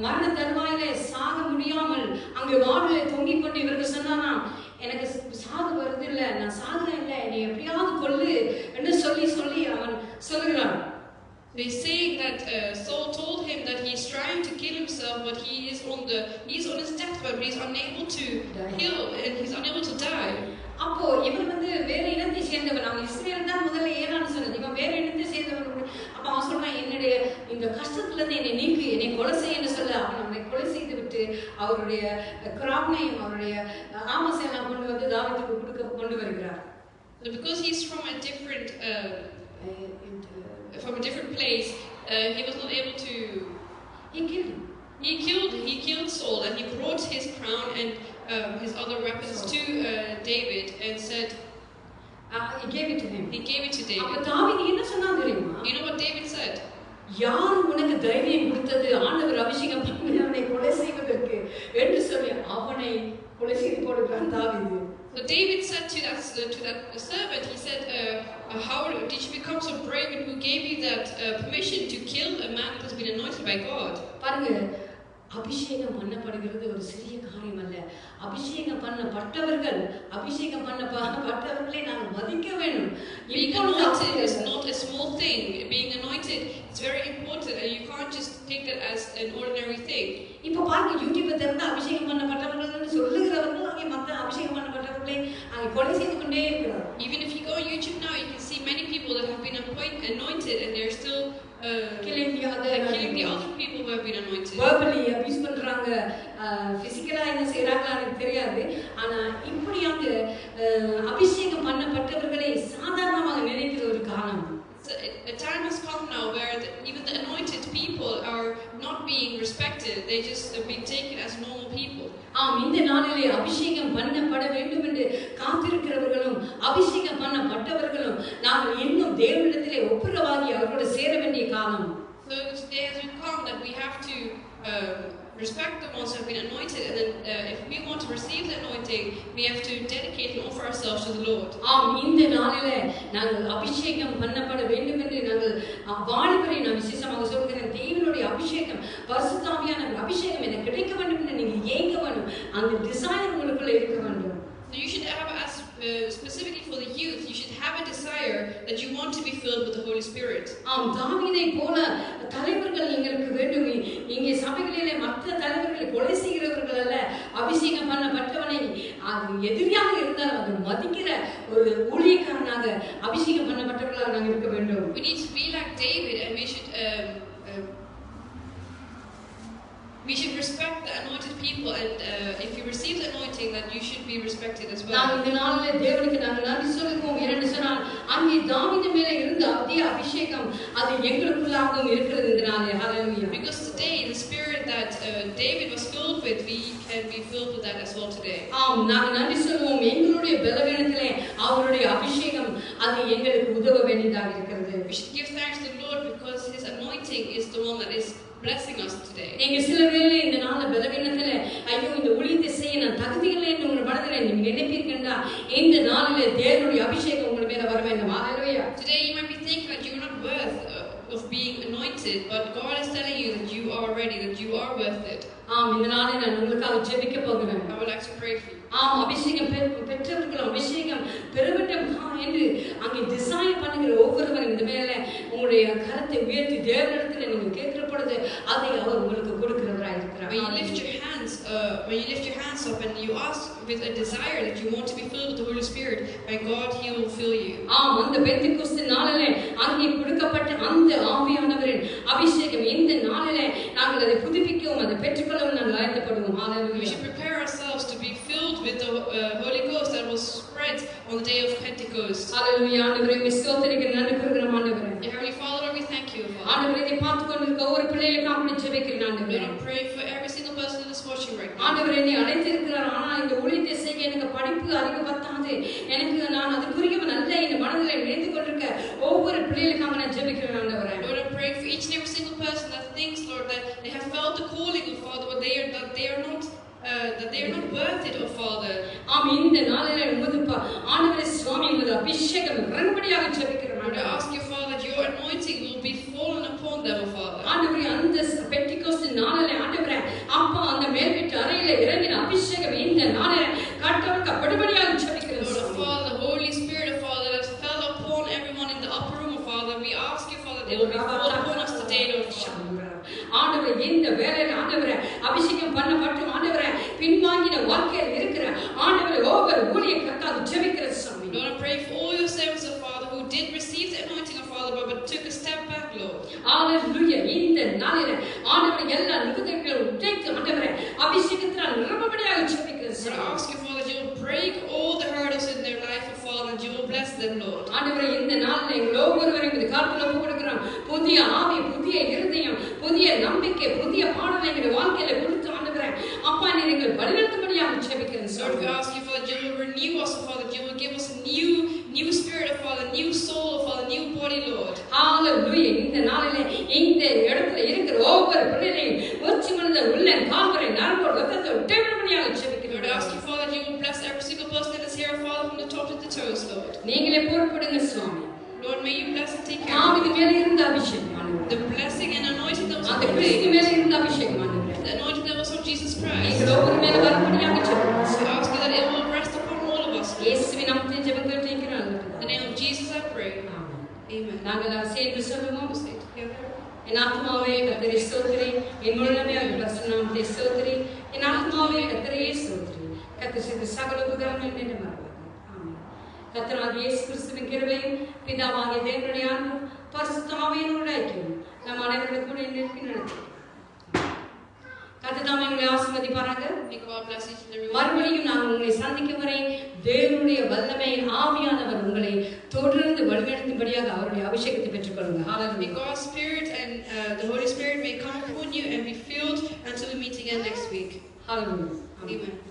மரண தருவாயிலே சாக முடியாமல் அங்கே வாளிலே தொங்கிக் கொண்டு இவருக்கு சொன்னானாம், எனக்கு சாகு வருது இல்லை, நான் சாகுறேன் இல்லை, என்னை எப்படியாவது கொல்லு என்று சொல்லி அவன் சொல்லுகிறான். They say that Saul told him that he's trying to kill himself, but he's on his deathbed, but he's unable to kill and he's unable to die. அப்போ இவன் வந்து வேற இனத்தை சேர்ந்தவன், அவன் இஸ்ரேல் தான் முதல்ல ஏறான்னு சொன்னது, இவன் வேற இனத்தை சேர்ந்தவன். அப்ப அவன் சொல்றான், என்னுடைய இந்த கஷ்டத்துல இருந்து என்னை நீக்கு, என்னை கொலை செய்யன்னு சொல்ல. அவன் அவனை கொலை செய்து விட்டு அவருடைய கிராப்னையும் அவருடைய ஆமசையெல்லாம் கொண்டு வந்து தாவீதுக்கு கொண்டு வருகிறார். Because he's from a different place, he was not able to. He killed Saul, and he brought his crown and his other weapons to David and said, he gave it to him. He gave it to David. அப்ப தாவீது என்ன சொன்னான் தெரியுமா? You know what David said? யார் உனக்கு தைரியம் கொடுத்தது ஆண்டவர் அபிஷேகம் பண்ணினவனை கொலை செய்வதற்கு என்று சொல்லி அவனை கொலை செய்து போடுகிறான் தாவீது. So David said to that servant, he said, how did you become so brave, and who gave you that permission to kill a man that has been anointed by God? பாருங்க, அபிஷேகம் பண்ணப்படுகிறது ஒரு சிறிய காரியம் அல்ல. அபிஷேகம் பண்ணப்பட்டவர்களை நாங்கள் மதிக்க வேண்டும். Being anointed is not a small thing. Being anointed is very important, and you can't just take it as an ordinary thing. இப்போ பாருங்க, யூடியூப்ல திறந்து அபிஷேகம் பண்ணப்பட்டவர்கள் சொல்லுகிறவர்கள் அங்கே மற்ற அபிஷேகம் பண்ணப்பட்டவர்களை அங்கே கொலை செய்து கொண்டே இருக்கிறார். Even if you go on YouTube now, you can see many people that have been anointed, and they're still killing the other people who have been anointed. Verbally abuse பண்றாங்க, பிசிக்கலா என்ன செய்றாங்களோ எனக்கு தெரியாது. ஆனா இப்படியாக அபிஷேகம் பண்ணப்பட்டவர்களை சாதாரணமாக நினைக்கிற ஒரு காலம். A time has come now where even the anointed people are not being respected. They just are being taken as normal people. இந்த நாளிலே அபிஷேகம் பண்ணப்பட வேண்டும் என்று காத்திருக்கிறவர்களும் அபிஷேகம் பண்ணப்பட்டவர்களும் நாங்கள் இன்னும் தேவனிடத்திலே ஒப்புரவாகி அவரோடு சேர வேண்டிய காலம். So today has come that we have to respect the ones who have been anointed, and then if we want to receive the anointing, we have to dedicate and offer ourselves to the Lord. இந்த நாளிலே நாங்கள் அபிஷேகம் பண்ணப்பட வேண்டும் என்று நாங்கள் வாலிபரை நான் விசேஷமாக சொல்கிறேன். தேவனுடைய அபிஷேகம், பரிசுத்த ஆவியானவர் அபிஷேகம் எனக்கு கிடைக்க வேண்டும் என்று நீங்கள் ஏங்க வேண்டும். அந்த டிசைர் உங்களுக்குள்ள இருக்க வேண்டும். So you should have, as specifically for the youth, you should have a desire that you want to be filled with the Holy Spirit. தாவீதை போல தலைவர்கள் எங்களுக்கு வேண்டும். இங்கே சபைகளிலே மற்ற தலைவர்களை கொலை செய்கிறவர்கள் அல்ல, அபிஷேகம் பண்ணப்பட்டவனை எதிரியாக இருந்தால் அதை மதிக்கிற ஒரு ஊழியக்காரனாக அபிஷேகம் பண்ணப்பட்டவர்களாக நாங்கள் இருக்க வேண்டும். We need to be like David, and we should respect the anointed people, and if you receive the anointing, then you should be respected as well. நாம் இந்த நாளிலே தேவனுக்கு நாங்கள் நன்றி சொல்லுவோம். ஏனென்று சொன்னால் அங்கே தாவீது மேலே இருந்த அதே அபிஷேகம் அது எங்களுக்குள்ளாகவும் இருக்கிறது இந்த நாளிலே. ஹல்லேலூயா. Because today the spirit that David was filled with, we can be filled with that as well today. நாங்கள் நன்றி சொல்லுவோம். எங்களுடைய பலவீனத்திலே அவருடைய அபிஷேகம் அது எங்களுக்கு உதவ வேண்டியதாக இருக்கிறது. We should give thanks to the Lord because His anointing is the one that is blessing us today. நீங்க சில வேளை இந்த நாள்ல பலவீனத்திலே ஐயோ இந்த ஊழியத்தை செய்ய நான் தகுதியில்லை என்று உங்கள் மனதிலே நீங்க நினைப்பீர்களா? இந்த நாளிலே தேவனுடைய அபிஷேகம் உங்கள் மேல வர வேண்டும். ஹல்லேலூயா. Today you might be thinking that you are not worth of being anointed, but God is telling you that you are ready, that you are worth it. இந்த நாளை நான் உங்களுக்காக ஜெபிக்க போகிறேன். I would like to pray for you. அபிஷேகம் பெற்றவர்கள் அபிஷேகம் பெருகட்டும் என்று அங்கே டிசைன் பண்ணுகிற ஒவ்வொருவரும் இந்த மேல உங்களுடைய கரத்தை உயர்த்தி தேவனிடத்தில் நீங்க கேட்கிற பொழுது அதை அவர் உங்களுக்கு கொடுக்கிறவராய் இருக்கிறார். When you lift your hands up and you ask with a desire that you want to be filled with the Holy Spirit, by God He will fill you. அந்த பெந்தெக்கோஸ்து நாளிலே அங்கே கொடுக்கப்பட்ட அந்த ஆவியானவரின் அபிஷேகம் இந்த நாளிலே நாங்கள் அதை புதுப்பிக்கவும் அதை பெற்றுக்கொள்ளவும் நாங்கள் ஆயத்தப்படுவோம். We should prepare ourselves to be filled with the Holy Ghost that was spread on the day of Pentecost. Hallelujah. ஆண்டவரே உம்மை ஸ்தோத்திரிக்கிறேன், நன்றி கூறுகிறோம் ஆண்டவரே. Heavenly Father, we thank you. ஆண்டவரே இதை பார்த்து கொண்டிருக்க ஒவ்வொரு பிள்ளைகளுக்கும் அப்படி ஜெபிக்கிறேன் ஆண்டவரே. I pray for every single person that is watching right now. ஆண்டவரே நீ அழைத்திருக்கிறார், ஆனா இந்த ஊழியத்தை செய்ய எனக்கு படிப்பு அறிவு பத்தாது, எனக்கு நான் அதுக்குரியவன் அல்ல இந்த மனதில் நினைத்து கொண்டிருக்க ஒவ்வொரு பிள்ளைகளுக்காக நான் ஜெபிக்கிறேன் ஆண்டவரே. Lord, I pray for each and every single person that thinks, Lord, that they have felt the calling of Father, but they are not worth it, oh Father. இந்த நாளிலே உமது ஆண்டவரே சுவாமி உமது அபிஷேகம் இறங்கும்படியாக ஜெபிக்கிறேன். Lord, I ask you, Father, that your anointing will be fallen upon them, oh Father. ஆண்டவரே அந்த பெந்தெக்கோஸ்து நாளிலே ஆண்டவரே அப்பா அந்த மேல் வீட்டு அறையிலே இறங்கின அபிஷேகம் இந்த நாளிலே கட்டவிழ்க்கப்படும்படியாக ஜெபிக்கிறேன். Lord, oh Father, the Holy Spirit, oh Father, that fell upon everyone in the upper room, oh Father, we ask you, Father, they will be fallen upon us today, Lord. ஆண்டவரே இந்த வேளையில ஆண்டவரே அபிஷேகம் பண்ணப்பட்டு ஆண்டவரே பின்வாங்கின வாழ்க்கையில் இருக்கிற ஆண்டவரே ஒவ்வொரு ஊழியர்களுக்காக ஜெபிக்கிறேன் சாமி. Lord, I pray for all your servants, oh Father, who did receive the anointing of Father, but took a step back, Lord. ஆண்டவரே எல்லா நிபந்தனைகளையும் உடைத்து ஆண்டவரே அபிஷேகத்தினால் நிரப்பும்படியாக ஜெபிக்கிறேன். Lord, I ask you, Father, that you will break all the hurdles in their life, Father, and you will bless them, Lord. ஆண்டவரே இந்த நாளில் எங்கள் ஒவ்வொருவரையும் இந்த காலத்தில் ஒப்புக் கொடுக்கிறோம். புதிய ஆவி, புதிய இருதயம், புதிய நம்பிக்கை, புதிய பாடலை எங்களுடைய வாழ்க்கையில கொடுத்து ஆண்டவரே அப்பா நீர் எங்கள் வழிநடத்தும்படியாக ஜெபிக்கிறேன். Lord, we ask you, Father, that you will renew us, Father, that you will give us a new spirit, Father, new soul, Father, new body, Lord. Hallelujah. இந்த நாளிலே இந்த இடத்துல இருக்கிற ஒவ்வொரு பிள்ளைகளையும் உச்சி மனத உள்ள கால்வரை நரம்போடு ரத்தத்தை உடைப்படியாக ஜெபிக்கிறேன். Lord, I ask you, Father, that you will bless every single person that is here, Father, from the top to the toes, Lord. நீங்களே பொறுப்படுங்க சுவாமி. Lord, may you bless and take care. ஆவிக்கு மேல இருந்த அபிஷேகம் ஆண்டவரே. The blessing and anointing that was அந்த on கிறிஸ்து மேல இருந்த அபிஷேகம் ஆண்டவரே. the anointing that was on Jesus Christ. நீங்கள் ஒவ்வொரு மேல வரும்படியாக ஜெபிக்கிறேன். We ask you that it will rest upon all of us. இயேசுவின் நாமத்தில் ஜெபங்கள் கேட்கிறேன். In the name of Jesus, I pray. Amen. Amen. நாங்கள் சேர்ந்து சொல்லுவோம். We'll say together. என் ஆத்மாவே கர்த்தரை ஸ்தோத்திரி, என் முழுமே அவர் பிரசன்னத்தை ஸ்தோத்திரி, என் ஆத்மாவே கர்த்தரையே ஸ்தோத்திரி, கர்த்தர் செய்த சகல உபகாரங்கள் என்னை மறவாதே. ஆமென். கர்த்தராகிய இயேசு கிறிஸ்துவின் கிருபையும் பிதாவாகிய தேவனுடைய அன்பும் பரிசுத்த ஆவியினுடைய ஐக்கியமும் நம் அனைவருக்கும் கூட இன்றைக்கு நடக்கும். கர்த்தர் தாமே உங்களை ஆசீர்வதிப்பாராக. May God bless each and every one. மறுபடியும் நான் உங்களை சந்திக்கும் வரை தேவனுடைய வல்லமையின் ஆவியானவர் உங்களை தொடர்ந்து வழிநடத்தும்படியாக அவருடைய அபிஷேகத்தை பெற்றுக்கொள்ளுங்க. May hallelujah. God's Spirit and the Holy Spirit may come upon you and be filled until we meet again next week. Hallelujah. Amen.